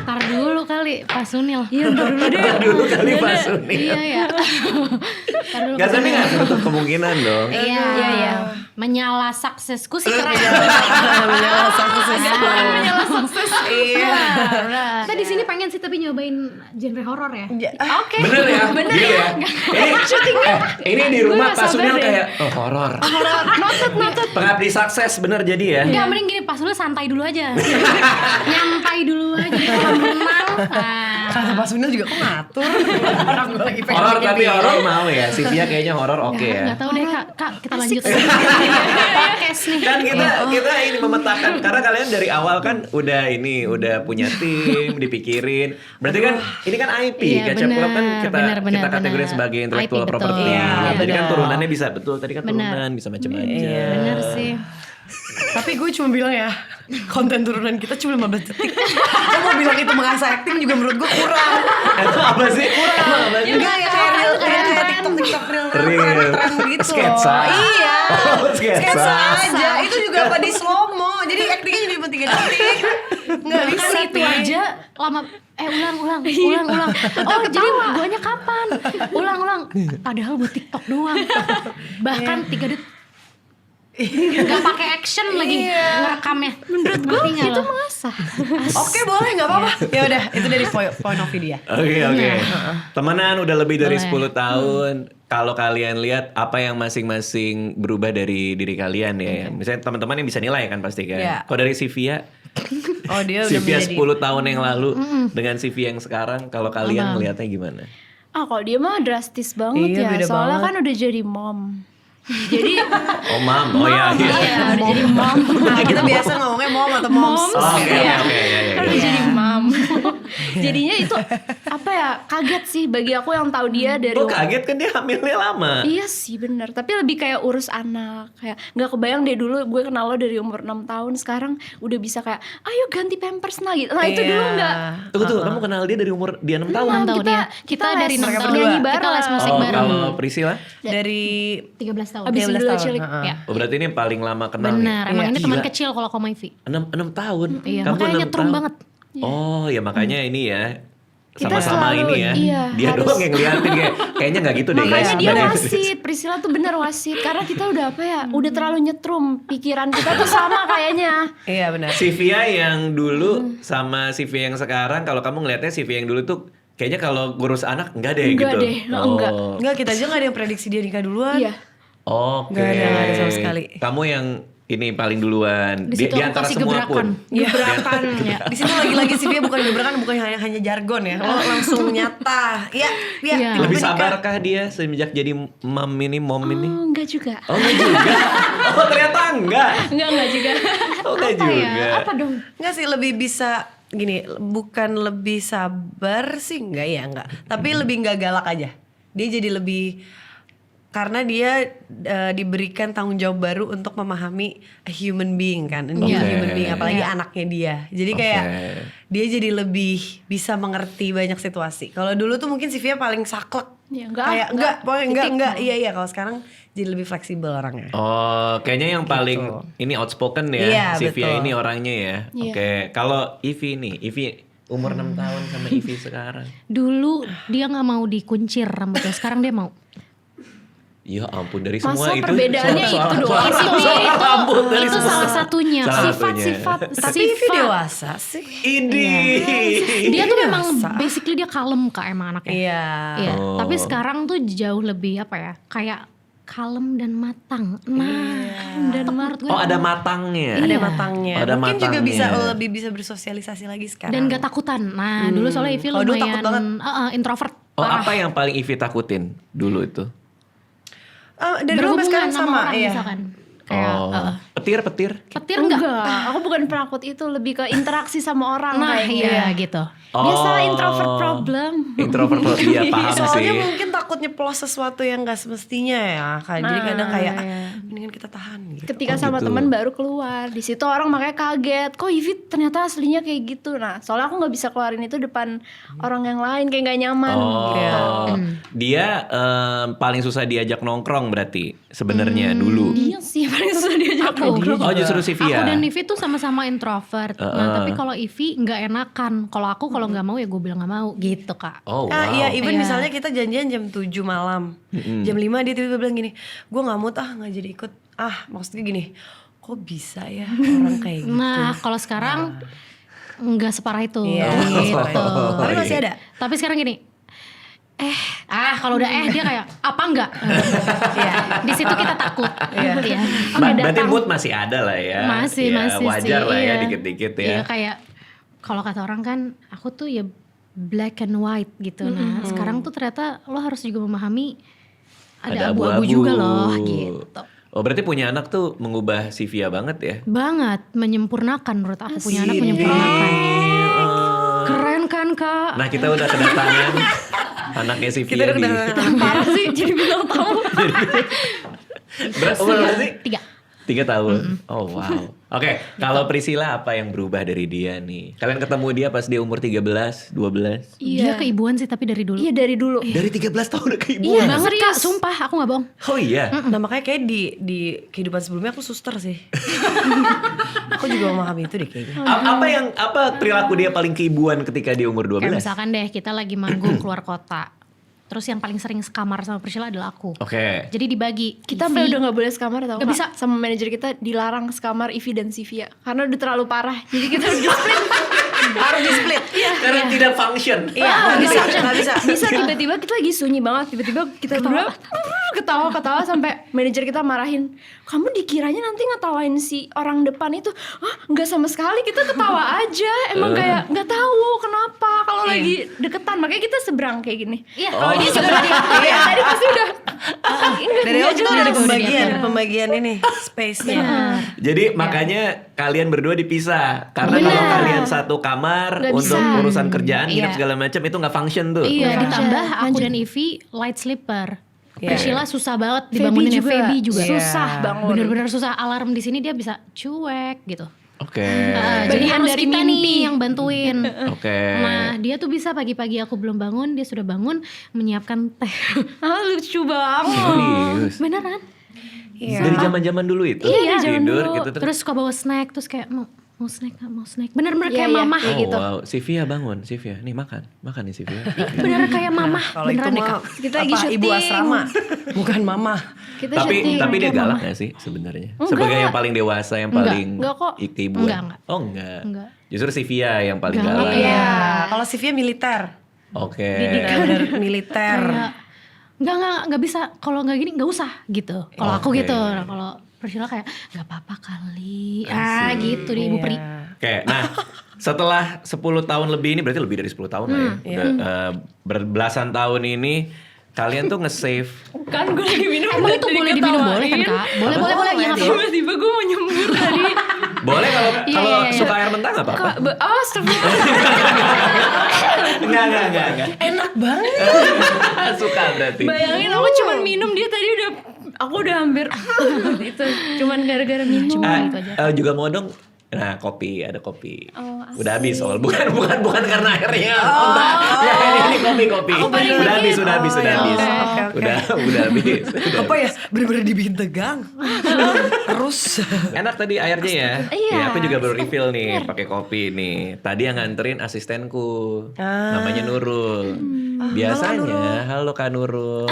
Ntar dulu kali Pak Sunil. Iya ntar dulu deh. Ntar dulu kali Pak Sunil. Iya ya. Ntar dulu Gak Pak tapi Sunil. gak menutup kemungkinan dong. Iya. Iya. Menyala suksesku sih keren. Menyala sukses. Menyala sukses. Iya. Kita di sini pengen sih tapi nyobain genre horor ya. Oke. Bener ya? Bener Gitu ya. Ini di rumah Gue Pak nggak Sunil sabar deh. kayak horor. Notet. Pengabdi sukses bener jadi ya. Enggak, mending gini Pak Sunil santai dulu aja. Nyantai dulu aja. Tenang. Nah. Kata Pak Sunil juga kok ngatur. Orang gue lagi pengen Horor bikin tapi video. horor mau ya. Sivia kayaknya horor oke ya. Nggak tahu deh Kak, kita lanjut. Podcast nih. Kan kita ini memetakan karena kalian dari awal kan udah punya tim dipikirin. Berarti kan ini kan IP Iya, Catch Up Club kan benar, kita kategoriin benar. sebagai intellectual IP, betul. property. Iya, Jadi kan benar. turunannya bisa betul. Tadi kan Benar. turunan bisa macam-macam. Iya. Bener sih. Tapi gue cuma bilang ya, konten turunan kita cuma 15 detik. Lo mau bilang itu mengasah acting juga menurut gue kurang. Itu apa sih? Emang apa sih? Enggak ya kayak real TikTok Real. tren gitu. Sketsa. Iya. Oh, sketsa. aja. Itu juga apa di slow mo. Jadi actingnya jadi cuma 3 detik. Enggak bisa Kan itu Pi. aja lama ulang. Oh, jadi guanya kapan? Ulang. Padahal buat TikTok doang. Bahkan 3 detik. Gak pakai action lagi ngerekamnya. Menurut gue Itu mengasah. Oke boleh nggak apa-apa. Ya udah itu dari point of view dia. Oke. Temenan udah lebih dari Boleh. 10 tahun. Kalau kalian lihat apa yang masing-masing berubah dari diri kalian ya. Misalnya teman-teman yang bisa nilai kan pasti kan. Iya. Kalau dari Sivia, Oh dia udah Sivia menjadi 10 tahun yang lalu dengan Sivia yang sekarang, kalau kalian melihatnya gimana? Kalau dia mah drastis banget Iya, ya. beda Soalnya banget. kan udah jadi mom. Jadi Oh mam, oh ya. iya, udah jadi mom. Nah, kita biasa ngomongnya mom atau moms. Moms. Oh, oke. Kan udah jadi mom. Jadinya itu apa ya, kaget sih bagi aku yang tahu dia dari Kok kaget kan dia hamilnya lama. Iya sih bener, tapi lebih kayak urus anak. Kayak gak kebayang deh dulu gue kenal lo dari umur 6 tahun, sekarang udah bisa kayak ayo ganti pampers nah gitu. Nah itu Iya. dulu enggak. Tunggu, kamu kenal dia dari umur dia 6 tahun? 6 tahun kita- ya. kita Kita dari les 6 tahun nyanyi Kita bareng. les musik Oh, bareng. kalau Priscilla? Dari 13 tahun. Abis 13 dulu tahun. cilik. Ya. Oh, berarti ini paling lama kenal Benar, nih. emang ini teman Gila. kecil kalau Koma Ivy. 6 tahun. Iya, Kamu makanya 6 nyetrum tahun. banget. Oh, ya makanya ini ya. Kita sama-sama selalu, ini ya. iya, Dia harus- doang yang ngeliatin kayaknya nggak gitu deh guys. Makanya dia Makanya- wasit, Priscilla tuh bener wasit. Karena kita udah apa ya, udah terlalu nyetrum. Pikiran kita tuh sama kayaknya. Iya benar. Sivia yang dulu sama Sivia yang sekarang, kalau kamu ngeliatnya Sivia yang dulu tuh kayaknya kalau ngurus anak enggak deh Enggak gitu. deh, enggak. Enggak, kita aja nggak ada yang prediksi dia nikah duluan. Iya. Oke. Nggak ada sama sekali. Kamu yang ini paling duluan Di situ di aku antara kasih semua gebrakan. pun. Gebrakan ya. Di situ lagi-lagi sih dia bukan gebrakan, bukan hanya jargon ya. Lo langsung nyata. Iya, Iya. tiba-tiba Lebih nikah. sabarkah dia semenjak jadi mom ini? Oh, enggak juga. Oh enggak juga. Oh ternyata enggak. Enggak juga. Oh enggak Apa juga. ya? Apa dong? Enggak sih, lebih bisa gini, bukan lebih sabar sih, enggak ya, enggak. Tapi lebih enggak galak aja. Dia jadi lebih, karena dia diberikan tanggung jawab baru untuk memahami a human being kan, a new Oke. human being, apalagi Iya. anaknya dia. Jadi kayak dia jadi lebih bisa mengerti banyak situasi. Kalau dulu tuh mungkin Sivia paling saklek. Ya, enggak, Kayak enggak. pokoknya Titik. enggak. Iya, kalau sekarang jadi lebih fleksibel orangnya. Oh, kayaknya yang paling ini outspoken ya, Iya, Sivia betul. ini orangnya ya. Iya. Oke, kalau Ivy nih, Ivy umur 6 tahun sama Ivy sekarang. Dulu dia nggak mau dikuncir rambutnya, sekarang dia mau. Ya ampun, dari Masa semua itu perbedaannya itu doang? soal rambut dari Itu semua. salah satunya. Salah Sifat-sifat, Tapi Ivy dewasa sih. Ini. Dia tuh memang Dewasa. basically dia kalem Kak emang anaknya. Iya. Iya, Oh. tapi sekarang tuh jauh lebih apa ya? Kayak kalem dan matang. Nah, dan menurut gue Oh ada matangnya. Ada matangnya. Ada Mungkin juga matangnya. bisa lebih bisa bersosialisasi lagi sekarang. dan gak takutan. Nah, dulu soalnya Ivy Kalau dulu takut lumayan banget. introvert. Oh parah. apa yang paling Ivy takutin dulu itu? Dari dulu sampai sekarang sama sama, orang iya. misalkan. Kayak Oh, petir. petir enggak? Aku bukan penakut itu, lebih ke interaksi sama orang Nah, kayaknya. iya gitu. Biasa Oh. introvert problem. Introvert dia paham Soalnya sih. mungkin takut nyeplos sesuatu yang gak semestinya ya kan. Jadi Nah, kadang kayak iya. mendingan kita tahan gitu. Ketika Oh, sama gitu. teman baru keluar, di situ orang makanya kaget. Kok Ivy ternyata aslinya kayak gitu. Nah, soalnya aku nggak bisa keluarin itu depan orang yang lain, kayak nggak nyaman. Oh, Gitu. dia paling susah diajak nongkrong berarti sebenarnya dulu. Dia sih yang paling susah diajak nongkrong. Oh justru Sivia. Aku dan Ivy tuh sama-sama introvert. Nah, tapi kalau Ivy nggak enakan. Kalau aku kalau nggak mau ya gue bilang nggak mau gitu Kak. Oh wow. Ah, iya, even Iya. misalnya kita janjian jam 7 malam. Jam 5 dia tiba-tiba bilang gini, gue gak mood gak jadi ikut. Maksudnya gini, kok bisa ya orang kayak gitu. Nah, kalau sekarang nggak separah itu. Iya, Gitu. Tapi masih ada. Tapi sekarang gini. Kalau udah dia kayak apa enggak? Iya. Di situ kita takut. Iya. Gitu ya. Berarti mood masih ada lah ya. Masih Ya, masih wajar sih, lah ya iya. dikit-dikit ya. Iya kayak kalau kata orang kan aku tuh ya black and white gitu. Nah, sekarang tuh ternyata lo harus juga memahami ada abu-abu juga loh gitu. Oh berarti punya anak tuh mengubah Sivia banget ya? Banget menyempurnakan menurut aku punya anak menyempurnakan. Keren kan Kak? Nah kita udah kedatangan anaknya Sivia Kita udah di. kedatangan. Parah sih jadi bilang tamu. Umur berapa sih? 3 3. tahun. Oh wow. Oke, kalau Priscilla apa yang berubah dari dia nih? Kalian ketemu dia pas dia umur 13, 12? Dia keibuan sih tapi dari dulu. Iya dari dulu. Dari 13 tahun udah Iya keibuan. banget Kak, sumpah aku gak bohong. Oh iya. Nah makanya kayak di kehidupan sebelumnya aku suster sih. Aku juga memahami itu deh kayaknya. Apa perilaku dia paling keibuan ketika dia umur 12? Kayak misalkan deh kita lagi manggung keluar kota. Terus yang paling sering sekamar sama Priscilla adalah aku. Oke. Jadi dibagi. Kita Ivy- sampai udah gak boleh sekamar tau Nggak Kak? bisa. Sama manajer kita dilarang sekamar Ivy dan Sivia. Karena udah terlalu parah. Jadi kita udah di-split. Harus di split. Karena tidak function. Iya, nggak bisa. Bisa tiba-tiba kita lagi sunyi banget. Tiba-tiba kita berdua ketawa-ketawa sampai manajer kita marahin. Kamu dikiranya nanti ngetawain si orang depan itu. Nggak sama sekali, kita ketawa aja. Emang kayak nggak tahu kenapa kalau lagi deketan. Makanya kita seberang kayak gini. Iya. Kalau dia seberang tadi pasti udah. Dari awal kita udah ada jelas. pembagian ini space-nya. Jadi makanya kalian berdua dipisah. Karena kalau kalian satu kamar Nggak untuk bisa. urusan kerjaan, nginep Iya. segala macam itu nggak function tuh. Iya, Iya. ditambah aku Lanjut. dan Ivy light sleeper. Iya. Priscilla susah banget dibangunin ya, Feby juga. susah Iya. bangun. Bener-bener susah, alarm di sini dia bisa cuek gitu. Oke. Jadi Bagian harus dari kita mimpi. nih yang bantuin. Oke. Nah dia tuh bisa pagi-pagi aku belum bangun, dia sudah bangun menyiapkan teh. Lucu banget. Serius. Beneran? Iya. Dari zaman-zaman dulu itu Iya, zaman tidur dulu. gitu terus. Terus suka bawa snack, terus kayak mau snack. Bener-bener Iya, kayak iya. mama Oh gitu. wow, Sivia bangun, Sivia. Nih makan nih Sivia. Bener kayak mama. Kalau itu Beneran deh, mah Kak. Kita lagi ibu syuting. asrama, bukan mama. Kita tapi syuting. dia kayak galak mama. gak sih sebenarnya? Enggak. Sebagai yang paling dewasa, yang paling Enggak kok. keibuan. Enggak. Oh enggak. Enggak. Justru Sivia yang paling Galak, galak. iya. Kalau Sivia militer, Oke. benar-benar militer. Kayak nggak bisa kalau nggak gini nggak usah gitu. Kalau aku Oke. gitu. Nah, kalau Priscilla kayak nggak apa-apa kali. Gitu deh Ibu Pri. Oke, nah setelah 10 tahun lebih ini, berarti lebih dari 10 tahun lah ya. Udah, berbelasan tahun ini kalian tuh nge-save. Kan gue lagi minum. Emang itu boleh diminum boleh kan Kak? Boleh. Iya nggak apa-apa. Tiba-tiba gue mau nyembur tadi. Boleh kalau Iya, kalau iya. suka air mentah nggak apa-apa? Astagfirullah. Enggak. Enak banget. Suka berarti. Bayangin aku cuman minum, dia tadi aku udah hampir itu cuman gara-gara minum. Gitu aja. Juga mau dong. Nah, kopi, ada kopi. Oh, Udah habis soal bukan karena airnya. Ini kopi. Udah habis. Oke. Udah habis. Apa ya? Bener-bener dibikin tegang. Terus. Enak tadi airnya ya. Iya. Ya, aku juga baru refill nih pakai kopi nih. Tadi yang nganterin asistenku. Namanya Nurul. Biasanya, halo Kak Nurul.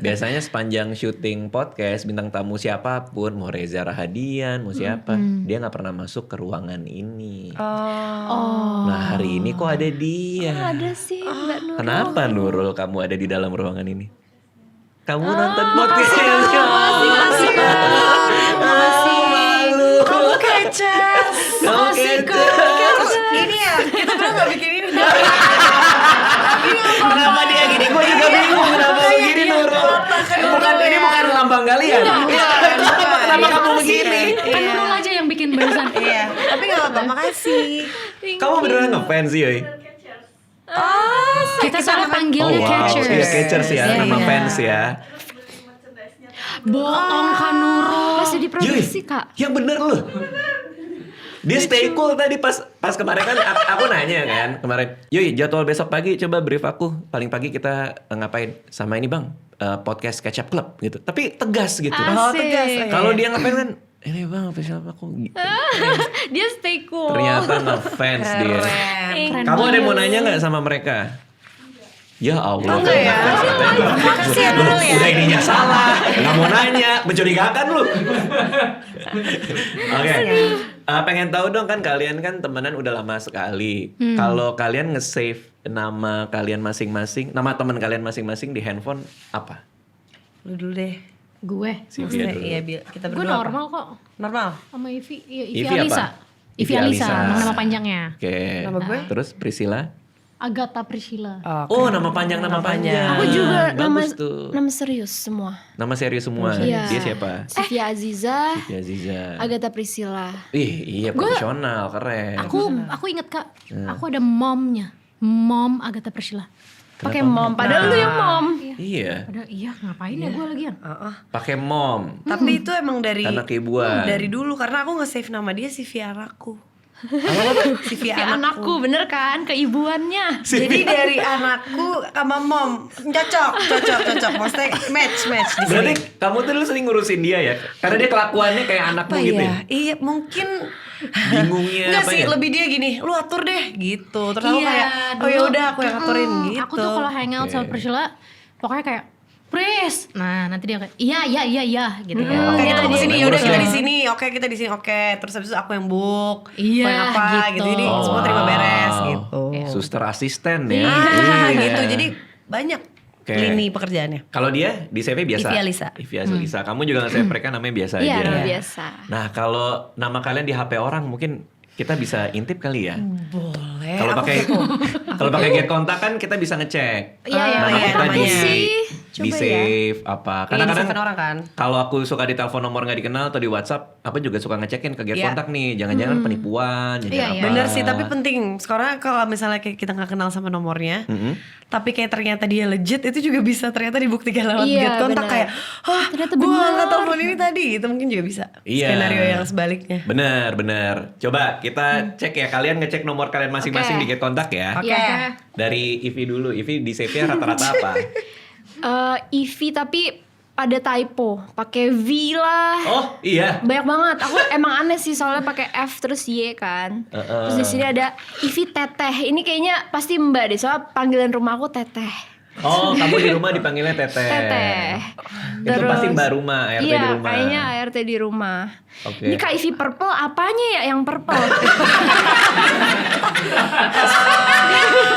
Biasanya sepanjang syuting podcast bintang tamu siapapun, mau Reza Rahadian, mau siapa, dia nggak pernah masuk ke ruangan ini. Nah, hari ini kok ada dia. Ada sih Mbak Nur. Kenapa Nurul kamu ada di dalam ruangan ini? Kamu nonton podcastnya? Malu. Kamu kecas. Ini ya, kita pernah gak bikin ini. Kenapa dia gini? Gue juga bingung kenapa begini Nurul. Ini bukan lambang kalian. Kenapa kamu begini? Kan Nurul aja yang bikin barusan. Iya, tapi gak apa-apa, makasih. Kamu beneran ngefans sih, Yoy? Kita soalnya panggilnya catchers. Iya catchers ya, nama fans ya. Bohong kan Nurul. Masih diproduksi Kak. Yang bener loh. Dia stay cool tadi pas kemarin kan aku nanya kan kemarin, Yoi jadwal besok pagi coba brief aku, paling pagi kita ngapain sama ini bang, podcast Catch Up Club gitu, tapi tegas gitu. Oh, tegas. Kalau dia ngapain kan, ini bang official aku gitu. Dia stay cool. Ternyata ngefans dia. Kamu ada yang mau nanya nggak sama mereka? Ya Allah. Enggak ya? Makasih ya Nurul ya. Udah ininya salah, nggak mau nanya, mencurigakan lu. Oke, pengen tahu dong kan kalian kan temenan udah lama sekali. Kalau kalian nge-save nama kalian masing-masing, nama teman kalian masing-masing di handphone apa? Lu dulu deh. Gue. Sivia dulu. Iya, kita Gue berdua normal kok. Normal? Sama Ivi. Iya, Ivi Ivi Alisa. apa? Ivi Ivi Alisa. Alisa. Nama panjangnya. Oke. Nama gue? Terus Priscilla? Agatha Priscilla. Oh, nama panjang. Aku juga Bagus tuh. nama serius semua. Nama serius semua. Iya. Dia siapa? Sivia Aziza, Ya Ziza. Agatha Priscilla. Iya profesional, keren. Aku inget Kak. Aku ada momnya. Mom Agatha Priscilla. Pakai mom, padahal lu yang mom. Iya. Padahal iya ngapain ya gue lagian. Pakai mom. Tapi itu emang dari Karena keibuan. dari dulu karena aku nge-save nama dia Sivia anakku. Sivia Ya anakku, bener kan? Keibuannya. Jadi dari anakku sama mom cocok. Maksudnya match di sini. Berarti kamu tuh dulu sering ngurusin dia ya? Karena dia kelakuannya kayak anakmu Apa gitu ya? ya? Iya mungkin Bingungnya enggak apa sih, ya? lebih dia gini, lu atur deh gitu. Terus aku Iya, kayak, oh ya udah aku yang aturin gitu. Aku tuh kalau hangout sama Priscilla pokoknya kayak Pris. Nah, nanti dia kayak iya gitu kan. Oke kita mau kesini, yaudah ngurus kita ya. di sini. Oke kita di sini. Oke terus habis itu aku yang book, Iya, aku yang apa gitu. gitu. Jadi semua terima beres gitu. Suster asisten ya. Ah, Iya. gitu. Jadi banyak Oke. lini pekerjaannya. Kalau dia di CV biasa? Ivi Alisa. Ivi Alisa. Kamu juga nge-save mereka namanya biasa Iya, aja. nama biasa. Nah kalau nama kalian di HP orang mungkin kita bisa intip kali ya? Boleh. Kalau aku pakai kepo. kalau pakai get kontak kan kita bisa ngecek. Iya, Nama iya, kita namanya. di save apa. Iya, Kadang-kadang di-save orang kan. kalau aku suka di telepon nomor nggak dikenal atau di WhatsApp, apa juga suka ngecekin ke get Iya. kontak nih. Jangan-jangan penipuan, Iya, jangan iya. apa. Bener sih, tapi penting. Sekarang kalau misalnya kayak kita nggak kenal sama nomornya, tapi kayak ternyata dia legit, itu juga bisa ternyata dibuktikan lewat Iya, get kontak bener. kayak, ah, Ternyata gue bener. angkat telepon ini tadi, itu mungkin juga bisa. Iya. Skenario yang sebaliknya. Bener. Coba kita cek ya. Kalian ngecek nomor kalian masing-masing Oke. di get kontak ya. Oke. Dari Ivi dulu. Ivi di save-nya rata-rata apa? Ivi tapi ada typo, pakai V lah. Oh iya. Banyak banget. Aku emang aneh sih soalnya pakai F terus Y kan. Terus di sini ada Ivi Teteh. Ini kayaknya pasti Mbak deh. Soalnya panggilan rumah aku Teteh. Oh, kamu di rumah dipanggilnya Teteh. Teteh. Itu pasti Mbak rumah, ART iya, di rumah. kayaknya ART di rumah. Oke. Ini Kak Ivi Purple apanya ya yang purple?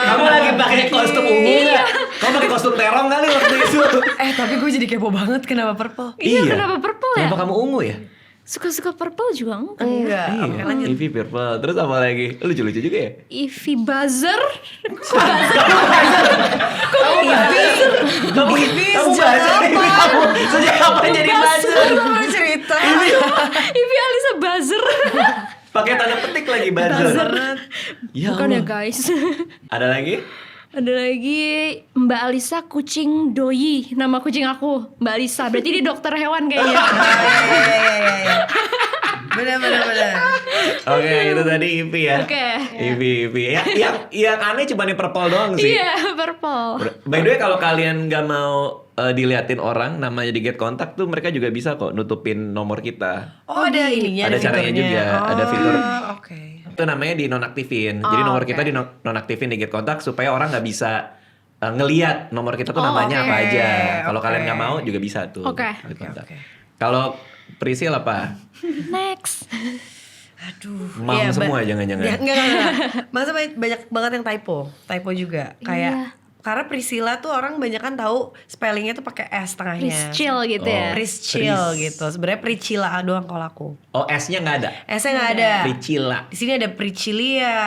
Kamu lagi pakai kostum ungu nggak? Kamu pakai kostum terong kali waktu itu. Tapi gue jadi kepo banget kenapa purple? Iya, kenapa purple ya? Kenapa kamu ungu ya? Suka-suka purple juga enggak ya? Enggak. Oke, lanjut. Ivy purple. Terus apa lagi? Lucu-lucu juga ya? Ivy Buzzer. Kamu buzzer ini kamu sejak kapan jadi buzzer? Kamu cerita. Ivy Alisa Buzzer. Pakai tanda petik lagi buzzer. Ya Bukan ya Allah. guys. Ada lagi? Ada lagi Mbak Alisa Kucing Doi. Nama kucing aku Mbak Alisa. Berarti dia dokter hewan kayaknya. Iya. Benar. Oke, itu tadi Ivy ya. Oke. Ivy. Yang aneh cuma nih purple doang sih. Iya, purple. By the way, kalau kalian nggak mau diliatin orang namanya di get kontak tuh, mereka juga bisa kok nutupin nomor kita. Oh, ada ininya. Ada caranya fiturnya. juga, ada fitur. Oke. Itu namanya dinonaktifin. Jadi nomor kita dinonaktifin di get kontak supaya orang nggak bisa ngeliat nomor kita tuh namanya apa aja. Kalau kalian nggak mau juga bisa tuh. Oke. Get kontak. Kalau Prisil apa? Next. Aduh. Mam Iya, semua jangan-jangan. Ya, enggak. Masa banyak banget yang typo juga. Kayak karena Priscilla tuh orang banyak kan tahu spellingnya tuh pakai S tengahnya. Priscil gitu ya. Priscil gitu. Sebenarnya Priscilla doang kalau aku. Oh, S-nya nggak ada. S-nya nggak ada. Priscilla. Di sini ada Priscilla,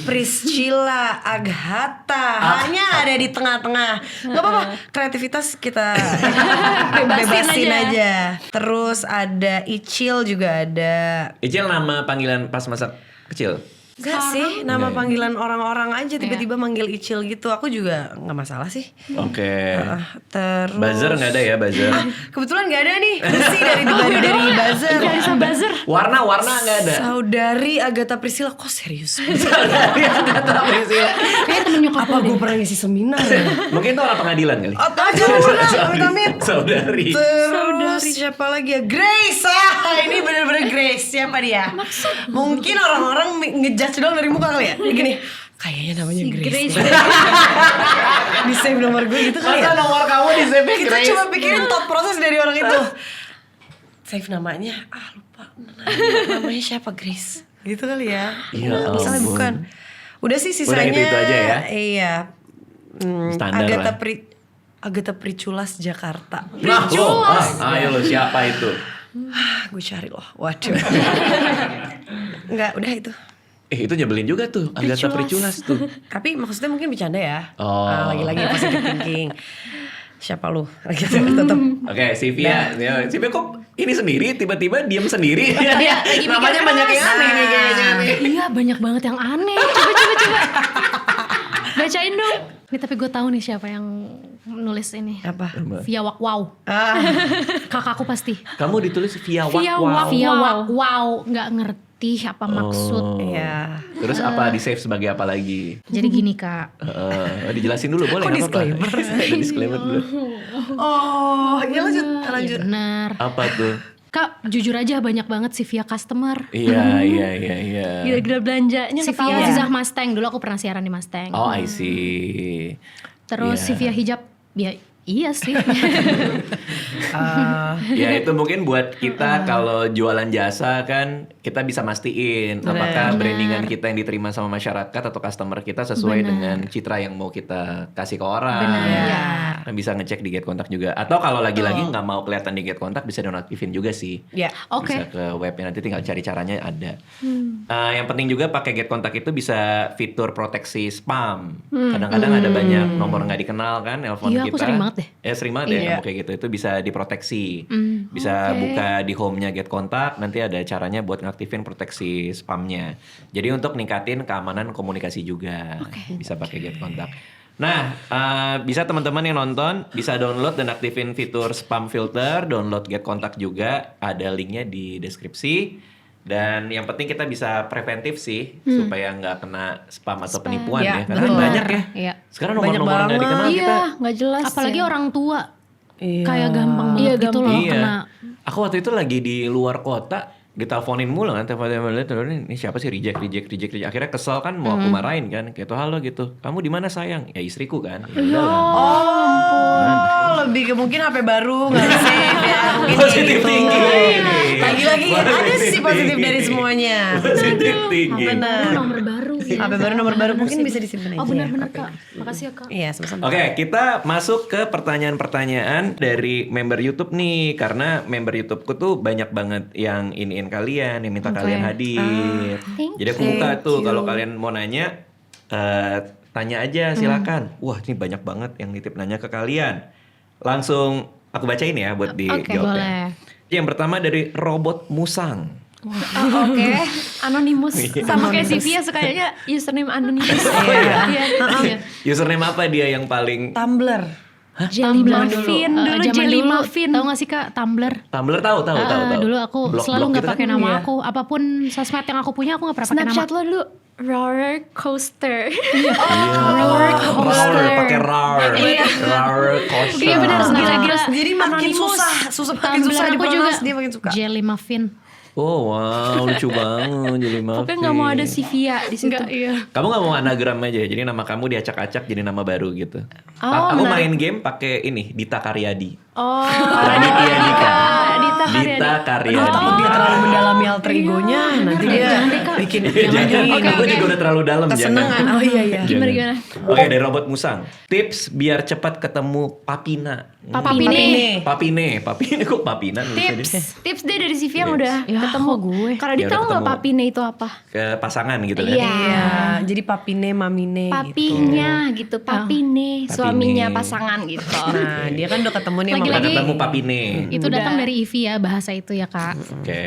Priscilla, Agatha. Hanya ada di tengah-tengah. Gak apa-apa, kreativitas kita bebasin aja. Terus ada Icil juga ada. Icil nama panggilan pas masa kecil. Enggak sih, nama panggilan orang-orang aja tiba-tiba manggil Icil gitu. Aku juga nggak masalah sih. Oke. Terus Buzzer nggak ada ya, buzzer. kebetulan nggak ada nih. Bersih dari buzzer. Alisa Buzzer. Warna nggak ada. Saudari Agatha Priscilla, kok serius? Kata Priscilla. Kayak temen nyokap Apa gue pernah ngisi seminar ya? Mungkin itu orang pengadilan kali. Oh, jangan pernah, amit. Saudari. Terus siapa lagi ya? Grace. Ini bener-bener Grace. Siapa dia? Mungkin orang-orang ngejudge doang dari muka kali ya. Gini, kayaknya namanya Grace. Di save nomor gue gitu kali ya. Masa nomor kamu di save Kita Grace? cuma pikirin thought proses dari orang itu. Save namanya, lupa. Namanya siapa, Grace? Gitu kali ya. Ya Misalnya ampun. bukan. Udah sih sisanya. Udah itu aja ya? Iya. Standar lah. Agatha Priculas Jakarta. Nah, ayo lo siapa itu? Gue cari loh. Waduh. Enggak, udah itu. Itu nyebelin juga tuh, Agatha Priculas tuh. Tapi maksudnya mungkin bercanda ya. Oh. Lagi-lagi positive thinking. Siapa lu? Gitu tetap. Oke, Sivia. Sivia kok ini sendiri tiba-tiba diam sendiri. lagi Namanya mikir banyak yang aneh nih kayaknya nih. Iya banyak banget yang aneh. Coba. Bacain dong. Nih tapi gue tahu nih siapa yang nulis ini. Apa? Via Wow. Kakakku pasti. Kamu ditulis via Via wow. Via Wow. Nggak ngerti apa maksud. Iya. Terus apa di save sebagai apa lagi? Jadi gini kak. Dijelasin dulu boleh nggak apa-apa? Ada disclaimer dulu. Oh, iya lanjut. Bener. Apa tuh? Kak jujur aja banyak banget sih via customer. Iya. Gila-gila belanjanya Si ketawa. via Zizah Mustang. Dulu aku pernah siaran di Mustang. Oh, I see. Terus Iya. si via hijab. Ya iya sih. Ya itu mungkin buat kita kalau jualan jasa kan kita bisa mastiin apakah brandingan kita yang diterima sama masyarakat atau customer kita sesuai dengan citra yang mau kita kasih ke orang. Benar. Kan bisa ngecek di Get Kontak juga. Atau kalau lagi-lagi nggak mau kelihatan di Get Kontak bisa dinonaktifin juga sih. Ya. Oke. Bisa ke webnya nanti tinggal cari caranya ada. Yang penting juga pakai Get Kontak itu bisa fitur proteksi spam. Kadang-kadang ada banyak nomor nggak dikenal kan nelpon Iya, kita. aku sering banget deh. Sering banget ya kamu kayak gitu. Itu bisa diproteksi. Bisa buka di home-nya Get Kontak, nanti ada caranya buat ngaktifin proteksi spamnya. Jadi untuk ningkatin keamanan komunikasi juga. Bisa pakai Get Kontak. Nah, bisa teman-teman yang nonton bisa download dan aktifin fitur spam filter, download Get Kontak juga, ada linknya di deskripsi. Dan yang penting kita bisa preventif sih supaya nggak kena spam atau penipuan Ya, ya, karena betul. banyak ya. Iya. Sekarang nomor-nomor nggak banget. dikenal kita. Iya, nggak jelas. Apalagi ya. orang tua. kayak gampang banget gitu loh kena. Aku waktu itu lagi di luar kota, diteleponin mulu kan, teleponin ini siapa sih, reject. Akhirnya kesel kan, mau aku marahin kan, kayak tuh halo gitu. Kamu di mana sayang? Ya istriku kan. Ya udah lah. Lebih ke mungkin HP baru nggak sih? Ya, mungkin Positif gitu. tinggi. Lagi-lagi ada sih positif dari semuanya. Positif tinggi. Benar. Nomor baru. HP baru nomor baru mungkin bisa disimpan aja. Oh benar-benar HP. Kak. Makasih ya Kak. Iya sama-sama. Oke, kita masuk ke pertanyaan-pertanyaan dari member YouTube nih. Karena member YouTubeku tuh banyak banget yang iniin kalian, yang minta kalian hadir. Jadi aku buka tuh, kalau kalian mau nanya, tanya aja silakan. Wah, ini banyak banget yang nitip nanya ke kalian. Langsung aku bacain ya buat dijawab boleh. ya. Yang pertama dari Robot Musang. Oke, anonimus sama kayak Sivia sukanya username anonimus. Iya. Username apa dia yang paling Tumblr. Jelly Muffin dulu, Zaman Jelly dulu, Muffin. tahu gak sih Kak Tumblr? Tumblr tahu. Dulu aku Blog-blog selalu nggak gitu pakai kan? nama aku. Apapun sosmed yang aku punya aku nggak pernah pakai nama. Snapchat lo dulu roller coaster. Rower, pakai rower. Rower coaster. Iya benar, Gila-gila. Jadi makin Anonymous. makin Tumblr susah aku juga dipronounce, dia makin suka. Jelly Muffin. Oh wow, lucu banget jadi Muffin. Pokoknya nggak mau ada Sivia di situ. Iya. Kamu nggak mau anagram aja, jadi nama kamu diacak-acak jadi nama baru gitu. Oh, Aku menarik. main game pakai ini Dita Karyadi. Oh, Raditya Dika. Dita Dita Karyadi. Takut dia terlalu mendalami alter egonya, nanti dia bikin Jangan, aku juga udah terlalu dalam. kesenangan. Jangan. Oh iya. Gimana? Oke, dari Robot Musang. Tips biar cepat ketemu Papina. Papine kok Papina nulisnya? Tips deh dari Sivia yang udah Ya, ketemu kok gue. Karena Ya dia udah tahu nggak ketemu. papine itu apa? Ke pasangan gitu kan. Iya. Iya, jadi papine mamine gitu. Papinya gitu, papine, suaminya pasangan gitu. Nah, dia kan udah ketemu nih sama Udah ketemu Papine. Itu datang dari Ivy ya bahasa itu ya Kak. Oke.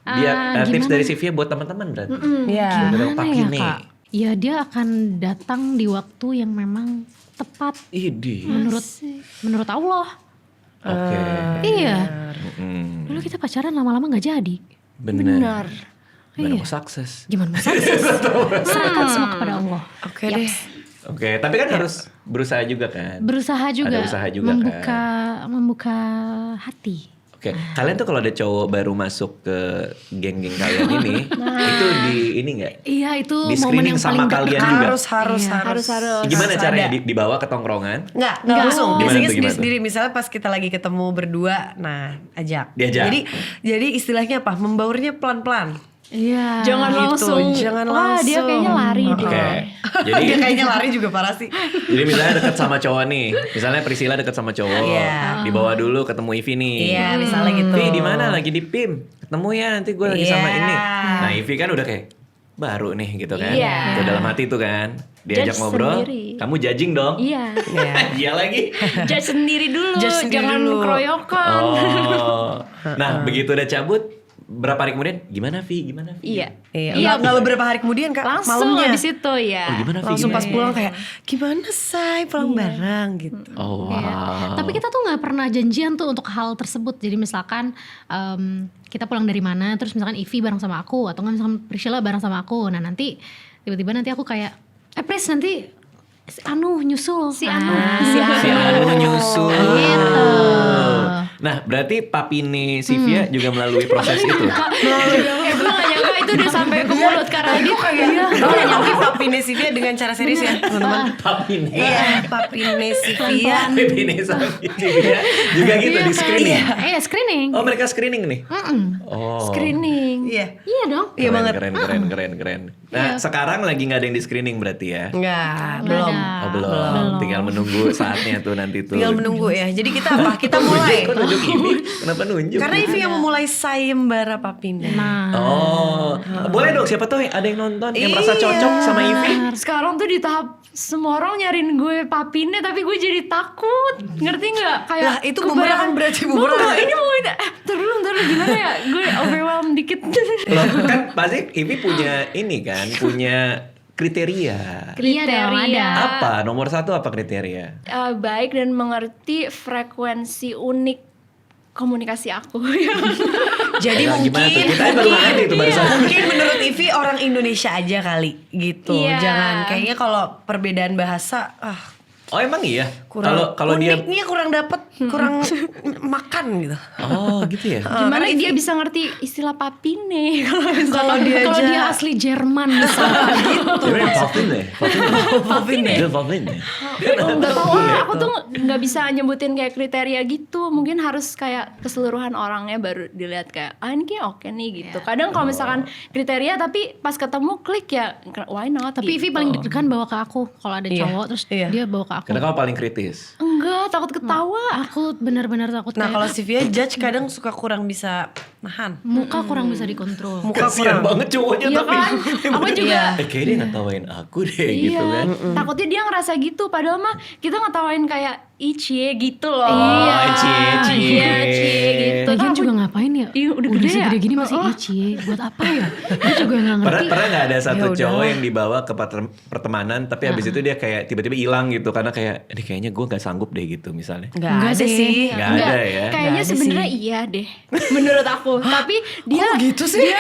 Biar tips gimana? dari Sivia buat teman-teman berarti. Iya. Ketemu Gimana ya Papine. Kak? Ya dia akan datang di waktu yang memang tepat Idi. menurut Allah. Oke. Iya. Mm, Dulu kita pacaran lama-lama nggak jadi. benar. Iya. Gimana mau sukses? Gimana mau sukses? Serahkan semua kepada Allah. Oke deh. Oke, tapi kan harus berusaha juga kan. Berusaha juga, Ada usaha juga membuka hati. Oke, kalian tuh kalau ada cowok baru masuk ke geng-geng kalian ini, itu di ini nggak? Iya itu Di momen screening yang sama paling kalian berkesan. juga. Harus. Gimana Harus caranya ada. dibawa ke tongkrongan? Enggak Nggak. langsung. Gimana Biasanya tuh, gimana sendiri-sendiri. Misalnya pas kita lagi ketemu berdua, nah ajak. Diajak. Jadi istilahnya apa? Membaurnya pelan-pelan. Iya. Jangan Gitu, langsung. jangan Wah, dia langsung. kayaknya lari Oke. deh. Jadi Dia kayaknya lari juga parah sih. jadi misalnya deket sama cowok nih, misalnya Priscilla deket sama cowok, Iya. dibawa dulu ketemu Ivy nih. Iya, misalnya gitu. Ivy di mana? Lagi di PIM. Ketemu ya nanti gue lagi sama Iya. ini. Nah Ivy kan udah kayak baru nih gitu kan. Iya. Tuh dalam hati tuh kan. Diajak Judge ngobrol, sendiri. kamu judging dong. Iya. Iya. Iya lagi. Judge sendiri dulu, Judge sendiri jangan dulu. keroyokan. Oh. Nah begitu udah cabut, berapa hari kemudian? Gimana Vi? Gimana Vi? Iya. Iya. Nggak beberapa hari kemudian Kak, Langsung malamnya. habis itu ya. Oh, gimana Vi? Langsung Gimana? pas pulang kayak gimana say pulang bareng gitu. Oh wow. Iya. Tapi kita tuh nggak pernah janjian tuh untuk hal tersebut. Jadi misalkan kita pulang dari mana, terus misalkan Ivy bareng sama aku, atau nggak misalkan Priscilla bareng sama aku. Nah nanti tiba-tiba nanti aku kayak, Pris nanti si Anu nyusul. Si Anu. Si Anu nyusul. Gitu. Nah berarti Papine Sivia juga melalui proses itu. Gue gak nyangka itu udah sampai ke mulut karena dia Oh, nyampe Papine Sivia dengan cara serius ya teman-teman. Papine. Iya, Papine Sivia. Papine Sivia juga gitu di screening. Screening. Oh mereka screening nih. Oh. screening. Iya. Iya dong. Iya banget. Keren. Nah sekarang lagi nggak ada yang di screening berarti ya? Enggak, belum. ada. Oh belum. Tinggal menunggu saatnya tuh nanti tuh. Tinggal menunggu ya. Jadi kita apa? Kita mulai. Kok nunjuk ini? Kenapa nunjuk? Karena Ivy yang memulai sayembara Papine. Nah. Oh, boleh dong. Siapa tahu ada yang nonton yang merasa cocok sama Ivy. Sekarang tuh di tahap semua orang nyariin gue papine tapi gue jadi takut. Ngerti nggak? Kayak Lah, itu bumerang berarti bumerang. Enggak, ini mau ntar dulu gimana ya? Gue overwhelmed dikit. Loh, kan pasti Ivy punya ini kan, punya kriteria. Iya dong, ada. Apa? Nomor 1 apa kriteria? Baik dan mengerti frekuensi unik komunikasi aku. Jadi Nah, mungkin gimana tuh? Kita baru ngerti itu barusan. mungkin menurut Ivy orang Indonesia aja kali gitu. Iya. Jangan kayaknya kalau perbedaan bahasa Oh emang iya? Kurang Kalau dia uniknya kurang dapet, kurang makan gitu. Oh gitu ya. Gimana karena dia bisa ngerti istilah papine kalau Kalau dia Kalau aja dia asli Jerman misalnya. Dia Valvin deh. Valvin ya? Dia Valvin deh. nggak tahu aku tuh nggak bisa nyebutin kayak kriteria gitu. Mungkin harus kayak keseluruhan orangnya baru dilihat kayak ini kayak oke nih gitu. Kadang kalau misalkan kriteria tapi pas ketemu klik ya why not. Tapi gitu. Ivy paling deg-degan bawa ke aku kalau ada Iya. cowok terus Iya. dia bawa ke aku. Karena kamu paling kritis. enggak takut ketawa. Aku benar-benar takut Nah kayak kalau Sivia judge kadang suka kurang bisa nahan. muka kurang bisa dikontrol. Muka Kasian kurang. banget cowoknya Iya tapi. kan? Aku juga Kayaknya dia ngetawain aku deh gitu iya, kan. takutnya dia ngerasa gitu padahal mah kita ngetawain kayak cie gitu loh. Iya, cie. Iya, cie gitu. Lagian Aku- juga ngapain ya? Iya, udah gede ya? segede gini masih cie. Buat apa ya? Gue juga gak ngerti. Pernah nggak ada satu Ya cowok udahlah. yang dibawa ke pertemanan tapi habis itu dia kayak tiba-tiba hilang gitu karena kayak ini kayaknya gue nggak sanggup deh gitu misalnya. Enggak ada sih. Nggak ada ya. Kayaknya Nggak ada sebenarnya sih. iya deh, menurut aku. Tapi dia gitu sih? Dia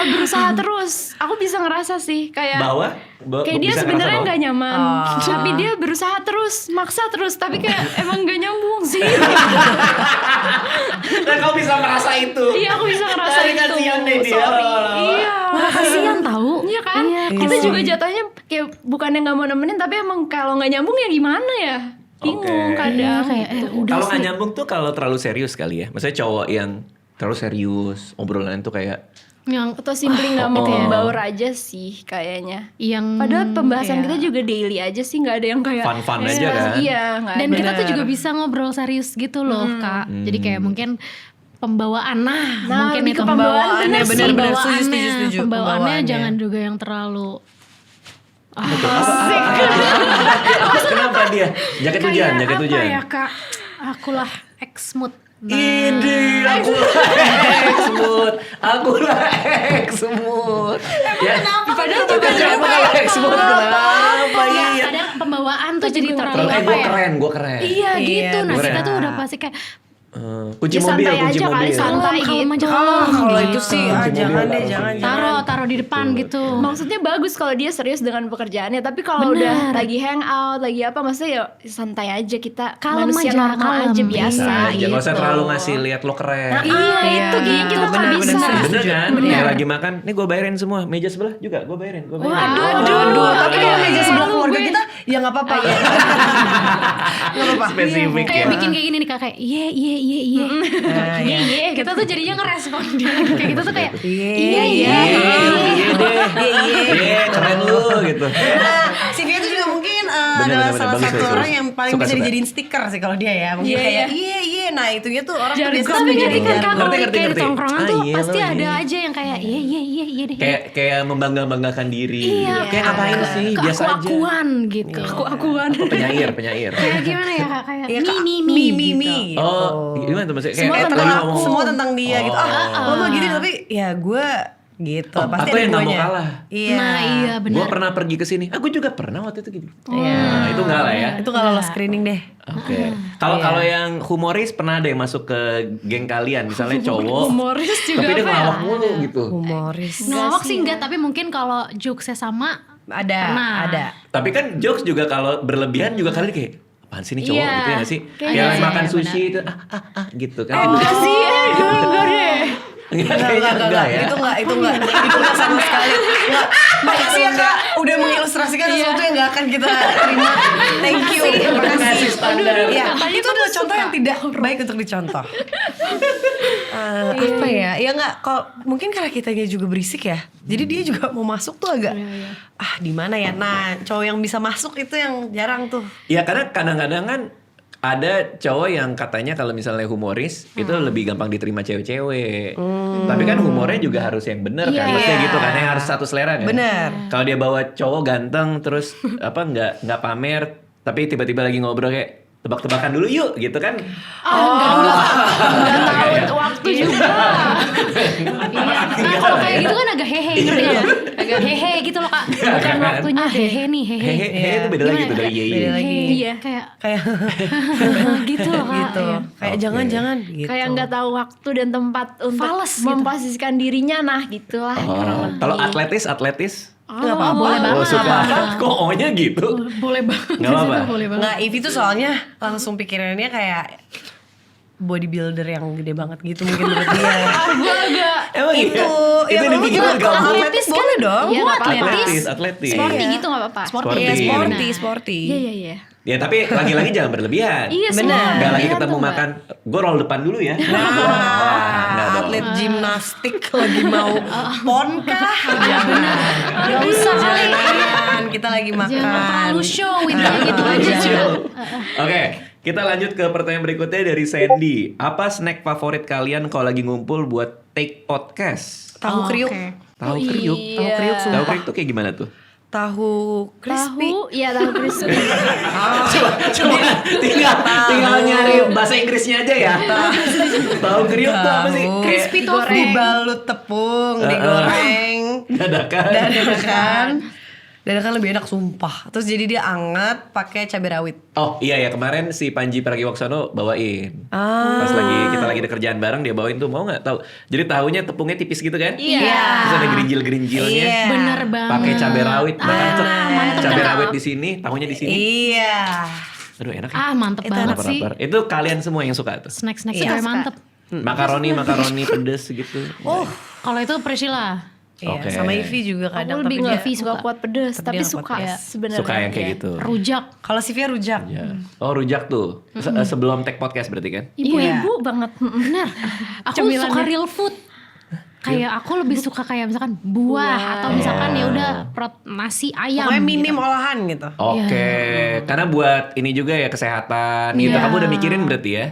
berusaha terus. Aku bisa ngerasa sih kayak kayak dia bisa sebenarnya ngerasa nggak nyaman, Oh. tapi dia berusaha terus, maksa terus. Tapi kayak emang nggak nyambung sih. Dan kau bisa merasa itu. Iya, aku bisa ngerasa Tapi itu. kasihan deh dia. Sorry. Iya. Wah kasihan tahu. Iya kan? Kita juga jatuhnya kayak bukannya nggak mau nemenin, tapi emang kalau nggak nyambung ya gimana ya? Bingung Oke. kadang. Kayak udah Kalau sih. nggak nyambung tuh kalau terlalu serius kali ya. Maksudnya cowok yang terlalu serius, obrolan tuh kayak Yang Atau simply nggak mau Oh. baur aja sih kayaknya. yang Padahal pembahasan iya. kita juga daily aja sih, nggak ada yang kayak Fun-fun aja Iya, kan? Iya, nggak Dan ada. kita tuh juga bisa ngobrol serius gitu loh kak. Jadi kayak mungkin pembawaan mungkin lebih itu ke pembawaan, bener, sih. bener, bener. Pembawaannya, Setuju. pembawaannya Pembawaannya. jangan juga yang terlalu kenapa dia? Jaket hujan, jaket apa hujan. ya kak? Akulah ex-mood. Ini aku X-mood. Ya, Padahal kita bukan coba X-mood kenapa Iya, iya? kadang pembawaan tuh jadi terlalu Terlalu apa ya? gue keren. Iya gitu. Nah keren. kita tuh udah pasti kayak Kunci Ya, mobil, santai kunci aja kali, mobil. santai kalem gitu. aja kalem Kalau gitu. itu sih Kunci jangan mobil, deh, jangan. Taruh di depan gitu. Maksudnya bagus kalau dia serius dengan pekerjaannya, tapi kalau Bener. udah lagi hangout, lagi apa, maksudnya ya santai aja kita. Kalem manusia aja, normal kalem. aja biasa Nah, gitu. jangan usah terlalu ngasih lihat lo keren. Iya, itu gini kita nggak bener, bisa. bener. Bener kan? Bener. Kayak lagi makan, nih gue bayarin semua. Meja sebelah juga gue bayarin. Aduh, tapi kalau meja sebelah keluarga kita ya nggak apa-apa. Nggak apa-apa. Spesifik Kayak ya. bikin kayak gini nih kak, kayak iya. Nah, ya. Iya, kita tuh jadinya ngerespon dia kayak gitu tuh kayak Iya. Iya, keren lu gitu. Nah, Sivia itu juga mungkin adalah bener, salah bagus, satu bagus. orang yang paling Suka, bisa suka. dijadiin stiker sih kalau dia ya. Mungkin Iya, kayak iya. Nah, itunya tuh orang tuh Jargon. biasanya tapi suka ngerti jadi kan kak jargon. kalau Ngerti, kayak di ngerti. tongkrongan Ah, tuh iya, pasti lo, ada iya. aja yang kayak iya deh. Kayak membanggakan diri. Iya, Kayak ngapain sih? Biasa aja. Aku-akuan gitu. Aku-akuan. Penyair. Kayak gimana ya kak? Kayak Iya, Kak. mi Mi. Oh, gimana tuh maksudnya? Semua Kayak tentang lagi aku, ngomong. semua tentang dia gitu. Lo mah gini tapi ya gue gitu. Oh, Pasti aku ada yang nggak mau guanya. kalah. Iya. Nah iya Gue benar. pernah pergi ke sini. Aku juga pernah waktu itu gitu. Iya. Nah, itu enggak lah ya. Itu nggak lolos screening deh. Oke. Kalau yang humoris pernah ada yang masuk ke geng kalian, misalnya cowok. Humoris juga Tapi dia apa ya? ngelawak mulu gitu. Humoris. Ngelawak sih enggak, tapi mungkin kalau jokesnya sama Pernah. Ada. Tapi kan jokes juga kalau berlebihan juga kalian kayak apaan sih nih cowok Iya. gitu ya gak sih? Kayaknya Yang sih, makan benar. sushi itu gitu kan. Enggak sih, enggak deh. Kayaknya enggak ya. Itu enggak sama sekali. Enggak. Makasih ya Kak, udah mengilustrasikan sesuatu yang enggak akan kita terima. Thank you. Terima Kasih kasih. standar. Iya, Katanya itu adalah contoh yang tidak baik untuk dicontoh. Apa ya? Ya enggak, kalau mungkin karena kitanya juga berisik ya. Jadi dia juga mau masuk tuh agak di mana ya? Nah, cowok yang bisa masuk itu yang jarang tuh. Ya karena kadang-kadang kan ada cowok yang katanya kalau misalnya humoris itu lebih gampang diterima cewek-cewek. Tapi kan humornya juga harus yang bener kan. Iya. Maksudnya gitu kan, yang harus satu selera kan. Bener. Kalau dia bawa cowok ganteng terus nggak pamer, tapi tiba-tiba lagi ngobrol kayak tebak-tebakan dulu yuk gitu kan. Enggak tahu waktu juga. Iya. Nah kalau kayak gitu kan agak hehe gitu ya. agak hehe gitu loh Kak. Bukan waktunya hehe nih, hehe. Hehe itu beda lagi tuh dari Beda ye. lagi. Iya. Kayak Kayak gitu loh Kak. gitu. Iya. Kayak Oke. jangan-jangan gitu. Kayak nggak tahu waktu dan tempat untuk Fales gitu. memposisikan dirinya, nah gitulah. kurang Oh, lebih. kalau atletis? Nggak apa-apa. boleh banget. Oh, suka. Kok O-nya gitu? Boleh banget. Nggak apa-apa. Boleh banget. Nggak, Ivy tuh soalnya langsung pikirannya kayak bodybuilder yang gede banget gitu mungkin menurut dia. Emang Itu iya? Itu ya kalau dibikin gitu kalau gabung. atletis boleh dong. Iya, nggak apa-apa. Atletis. Sporty Iya. gitu nggak apa-apa. Sporty. Iya, sporty, Benar. sporty. Iya. Ya tapi lagi-lagi jangan berlebihan. Iya, Bener. semua. Gak lagi Iya ketemu tuh, Mbak. makan, gue roll depan dulu ya. Nah, Nggak dong. atlet gimnastik lagi mau pon kah? Jangan. Gak usah kali. Jangan, kita lagi makan. Jangan terlalu show intinya gitu aja. Oke, kita lanjut ke pertanyaan berikutnya dari Sandy. Apa snack favorit kalian kalau lagi ngumpul buat take podcast? Tahu kriuk. Oke. Tahu kriuk? Iya. Tahu kriuk Tahu sumpah. kriuk tuh kayak gimana tuh? Tahu crispy. Tahu, iya tahu crispy. Coba tinggal nyari bahasa Inggrisnya aja ya. Tahu kriuk tuh apa sih? Kayak Crispy tofu. Dibalut tepung, digoreng, dadakan. dadakan lebih enak sumpah. Terus jadi dia anget pakai cabai rawit. Oh iya ya, kemarin si Panji Pragiwaksono bawain. Ah. Pas kita lagi ada kerjaan bareng, dia bawain tuh, mau nggak tahu. Jadi tahunya tepungnya tipis gitu kan? Iya. Terus ada gerinjil-gerinjilnya. Iya. Bener banget. Pakai cabai rawit, bahkan mantep cabai dah. rawit di sini, tahunya di sini. Iya. Aduh enak ya. Mantep Itu banget sih. Lapar-lapar. Itu kalian semua yang suka tuh. Snack-snack Iya, juga suka. mantep. Makaroni pedes gitu. Oh, Kalau itu Priscilla. iya. Oke. Sama Ivy juga kadang. Aku lebih tapi nggak dia suka kuat pedes, Tapi tapi dia nggak suka kuat pedes. sebenarnya. Suka yang kayak gitu. Rujak. Kalau Sivia rujak. Ya. Oh rujak tuh. Sebelum take podcast berarti kan? Ibu-ibu banget. Bener. Aku Cemilannya. suka real food. Kayak aku lebih suka kayak misalkan buah atau misalkan ya udah nasi ayam. Pokoknya minim gitu. olahan gitu. Oke. Karena buat ini juga ya kesehatan gitu. Iya. Kamu udah mikirin berarti ya?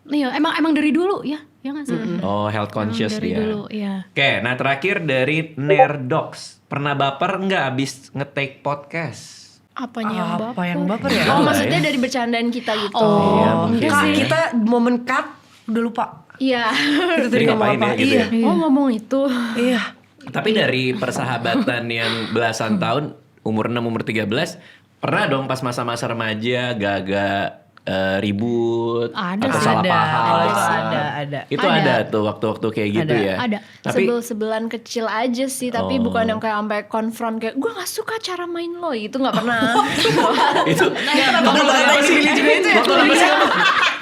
Iya, emang dari dulu ya, ya nggak sih? Oh health conscious dari dia. dulu, iya. Oke, nah terakhir dari Nerdox. Pernah baper nggak abis nge-take podcast? Apanya yang baper? Apa yang baper ya? Oh, Apa maksudnya ya? dari bercandaan kita gitu. Iya, mungkin. Kak, kita momen cut udah lupa. Iya. Itu Jadi tadi ngomong ngapain apa? ya gitu Iya. ya? Oh, ngomong itu. Iya. Tapi dari persahabatan yang belasan tahun, umur 6, umur 13, pernah dong pas masa-masa remaja gak ribut Ada atau sih. salah Ada, paham? kalau itu ada. Itu ada tuh waktu-waktu kayak gitu Ada. ya. Ada. Tapi Sebel-sebelan kecil aja sih, tapi Oh. bukan yang kayak sampai konfront kayak gue nggak suka cara main lo, itu nggak pernah. itu Waktu apa sih? Juga itu ya? waktu apa sih kamu?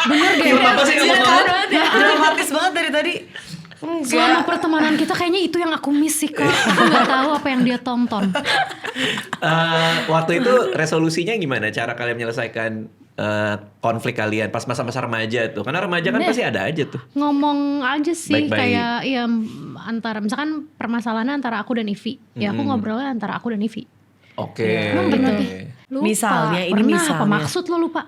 Bener deh. Film apa sih kamu Iya tonton? kan? Dramatis banget dari tadi. Selama pertemanan kita kayaknya itu yang aku miss sih Kak. Aku gak tahu apa yang dia tonton. Waktu itu resolusinya gimana? Cara kalian menyelesaikan konflik kalian pas masa-masa remaja tuh? Karena remaja kan pasti ada aja tuh. Ngomong aja sih Baik-baik. kayak ya antara misalkan permasalahannya antara aku dan Ivy. Ya aku ngobrolnya antara aku dan Ivy. Oke. Emang bener Oke. deh. Lupa. Misalnya ini Pernah misalnya. apa maksud lo lupa?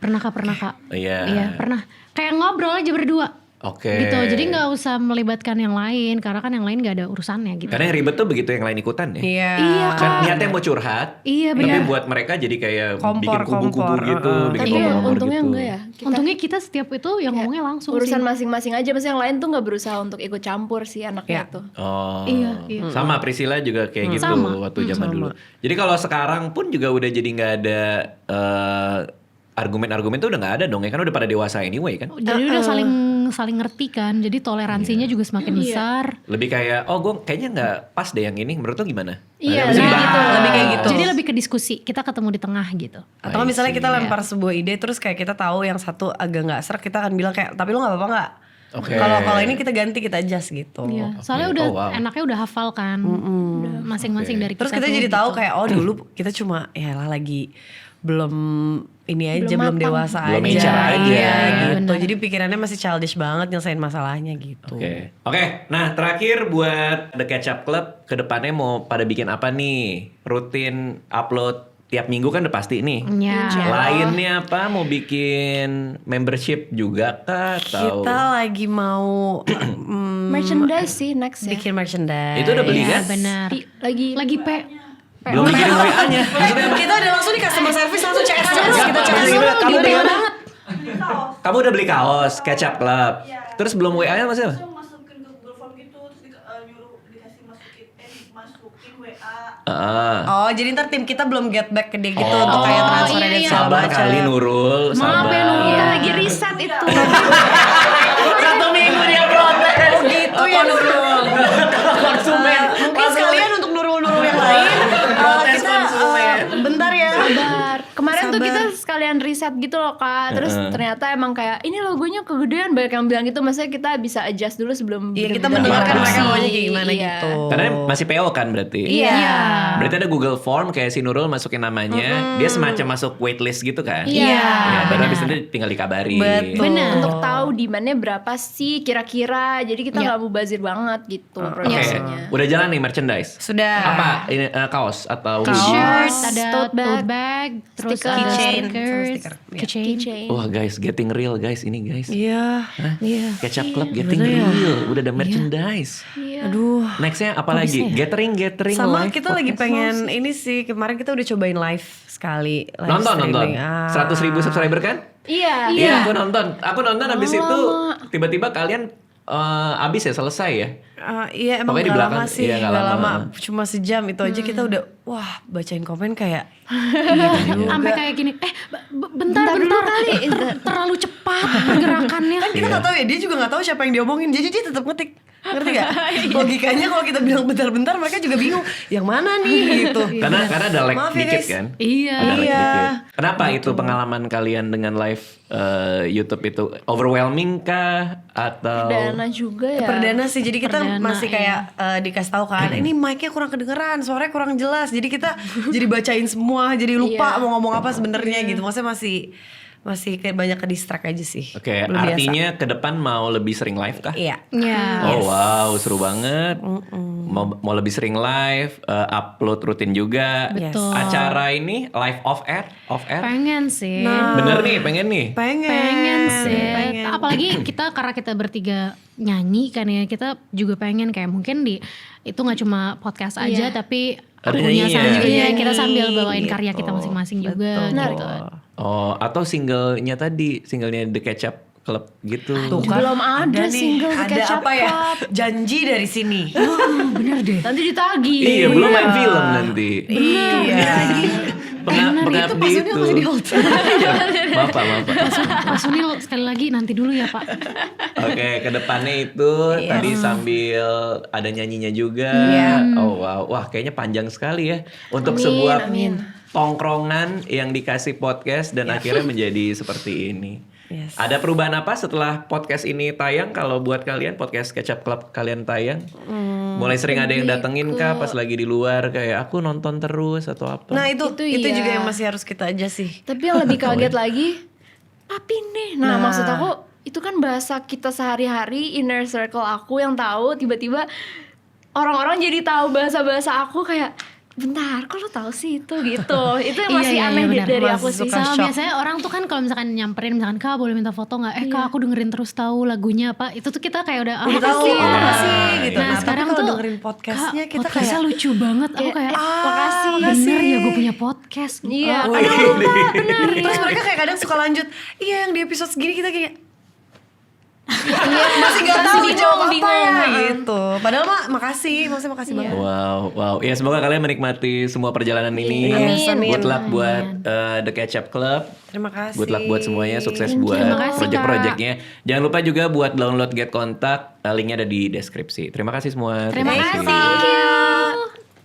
Pernah Kak. Iya. Iya, pernah. Kayak ngobrol aja berdua. Oke. Gitu. Jadi nggak usah melibatkan yang lain karena kan yang lain nggak ada urusannya gitu. Karena yang ribet tuh begitu yang lain ikutan ya. Iya. Iya, Kan niatnya mau curhat. Iya, Tapi benar. buat mereka jadi kayak Kompor, bikin kubu-kubu kompor, gitu, bikin Tapi kompor untungnya gitu. enggak ya. Kita Untungnya kita setiap itu yang ngomongnya langsung urusan sih. masing-masing aja, maksudnya yang lain tuh nggak berusaha untuk ikut campur sih anaknya Iya. tuh. Oh. Iya. Sama Priscilla juga kayak gitu Sama. waktu zaman dulu. Jadi kalau sekarang pun juga udah jadi nggak ada argumen-argumen tuh udah nggak ada dong ya, kan udah pada dewasa anyway kan. Jadi udah saling ngerti kan. Jadi toleransinya juga semakin besar. Lebih kayak gue kayaknya nggak pas deh yang ini, menurut lo gimana? Iya, Ada apa sih? lebih gitu. Lebih kayak gitu. Jadi lebih ke diskusi. Kita ketemu di tengah gitu. Atau misalnya kita lempar sebuah ide terus kayak kita tahu yang satu agak nggak serak, kita akan bilang kayak tapi lu nggak apa-apa nggak? Oke. Kalau ini kita ganti, kita adjust gitu. Iya. Soalnya Oke. udah Oh, wow. enaknya udah hafal kan. Udah masing-masing dari Terus kita kita tuh jadi gitu. tahu kayak dulu kita cuma ya lah lagi belum ini aja, belum dewasa Belum aja. mature aja. Iya gitu. Benar. Jadi pikirannya masih childish banget nyelesain masalahnya gitu. Oke. Nah terakhir buat The Catch Up Club, kedepannya mau pada bikin apa nih? Rutin upload tiap minggu kan udah pasti nih. Iya. Lainnya apa? Mau bikin membership juga kah? Atau Kita lagi mau Merchandise sih next ya. bikin merchandise. itu udah beli Iya, kan? benar. Lagi Belum dikirim WA-nya. Maksudnya Kita udah langsung di customer service langsung CS terus Siapa? kita CS. Maksudnya gimana? Kamu detail udah- banget. Kamu udah beli kaos Catch Up Club. Terus belum WA-nya masih apa? gitu terus nyuruh dikasih masukin WA. Oh, jadi ntar tim kita belum get back ke dia gitu untuk kayak transfer iya, dan iya. segala Sabar macam. kali Nurul, Maaf sabar. ya, Nurul. Kita lagi riset itu. 1 minggu dia protes. Oh gitu ya Nurul. Konsumen. Mungkin sekalian untuk Nurul-Nurul yang lain Protes kita konsumen. bentar ya. Sabar. Kemarin tuh Sabar. kita sekalian riset gitu loh Kak. Terus ternyata emang kayak ini logonya kegedean, banyak yang bilang gitu. Maksudnya kita bisa adjust dulu sebelum Iya, kita bener-bener mendengarkan produksi. mereka maunya kayak gimana Iya. gitu. Karena masih PO kan berarti. Iya. Berarti ada Google Form kayak si Nurul masukin namanya, dia semacam masuk waitlist gitu kan? Iya. Ya, baru habis itu tinggal dikabari. Betul. Benar. Untuk tahu demandnya berapa sih kira-kira. Jadi kita nggak mubazir banget gitu Oke, prosesnya. udah jalan nih merchandise. Sudah. Apa ini kaos atau hoodie? Shirt, ada tote bag, tote bag, terus stiker, ada keychain, stickers, sama stiker. Iya. keychain. Keychain. Wah guys, getting real guys ini guys. Iya. Iya. Ketchup Club getting bener ya. real, udah ada merchandise. Iya. Aduh. Nextnya apa lagi? Gathering Sama live kita lagi podcast. pengen ini sih, kemarin kita udah cobain live sekali. Live Nonton. streaming. 100.000 subscriber kan? Iya. Iya, aku nonton habis itu tiba-tiba kalian abis ya selesai ya. Iya emang Pokoknya di gak belakang, lama sih, iya, nggak gak lama. lama. Cuma sejam itu aja kita udah wah bacain komen kayak Sampai kayak gini, bentar kali, terlalu cepat pergerakannya. kan kita nggak tahu ya, dia juga nggak tahu siapa yang diomongin, jadi dia tetap ngetik, ngerti gak? Logikanya kalau kita bilang bentar-bentar mereka juga bingung, yang mana nih gitu. Karena ada lag Maaf ya, dikit guys. kan? Iya. Ada lag Iya. dikit. Kenapa itu pengalaman kalian dengan live YouTube itu overwhelming kah atau Perdana juga ya. Perdana sih, jadi kita Perdana, masih kayak dikasih tahu kan, ini mic-nya kurang kedengeran, suaranya kurang jelas, jadi kita jadi bacain semua, jadi lupa mau ngomong apa sebenarnya gitu. Maksudnya masih kayak banyak ke distract aja sih. Oke, Belum biasa. artinya ke depan mau lebih sering live kah? Iya. Iya. Oh wow, seru banget. Mau lebih sering live, upload rutin juga. Betul. Acara ini live off air. Pengen sih. Bener nih, pengen nih. Pengen sih. Pengen. Apalagi karena kita bertiga nyanyi kan ya, kita juga pengen kayak mungkin itu nggak cuma podcast aja, tapi Ada akunya nyanyinya. sambil Iya, kita sambil bawain gitu. karya kita masing-masing juga Betul. gitu. Oh, atau singlenya The Ketchup Club gitu. Tuh kan, Belum ada nih, single The ada Ketchup apa ya? Club. Janji dari sini. Bener deh. Nanti ditagih. Iya, belum main film nanti. Iya. Pengabdi itu. Iya, Bapak. Pak Sunil sekali lagi nanti dulu ya Pak. Oke, kedepannya itu tadi sambil ada nyanyinya juga. Oh wow, wah kayaknya panjang sekali ya untuk sebuah tongkrongan yang dikasih podcast dan akhirnya menjadi seperti ini. Yes. Ada perubahan apa setelah podcast ini tayang? Kalau buat kalian podcast Ketchup Club kalian tayang, mulai sering ada yang datengin kah pas lagi di luar kayak aku nonton terus atau apa? Nah itu iya. juga yang masih harus kita aja sih. Tapi yang lebih kaget lagi, papi nih. Nah, maksud aku itu kan bahasa kita sehari-hari, inner circle aku yang tahu, tiba-tiba orang-orang jadi tahu bahasa-bahasa aku kayak, bentar, kok lo tahu sih itu gitu. Itu yang masih Iya, aneh benar. dari Masih aku sih. suka Sama shock. biasanya orang tuh kan kalau misalkan nyamperin misalkan Kak boleh minta foto nggak? Kak aku dengerin terus tahu lagunya apa? Itu tuh kita kayak udah Udah tahu makasih ya. makasih gitu. Nah, Nah, sekarang tapi kalau tuh dengerin podcastnya Kak, kita podcastnya kayak lucu banget. Aku kayak makasih. bener ya gue punya podcast. Iya, Oh, aduh, iya. Mbak, bener. Terus mereka kayak kadang suka lanjut, iya yang di episode segini kita kayak masih nggak tahu jawab apa ya gitu. Padahal makasih banget. Wow. Ya semoga kalian menikmati semua perjalanan ini. Amin. Good luck buat The Ketchup Club. Terima kasih. Good luck buat semuanya, sukses buat Terima kasih, project-projectnya. Jangan lupa juga buat download Get Contact, linknya ada di deskripsi. Terima kasih semua. Terima kasih. Thank you.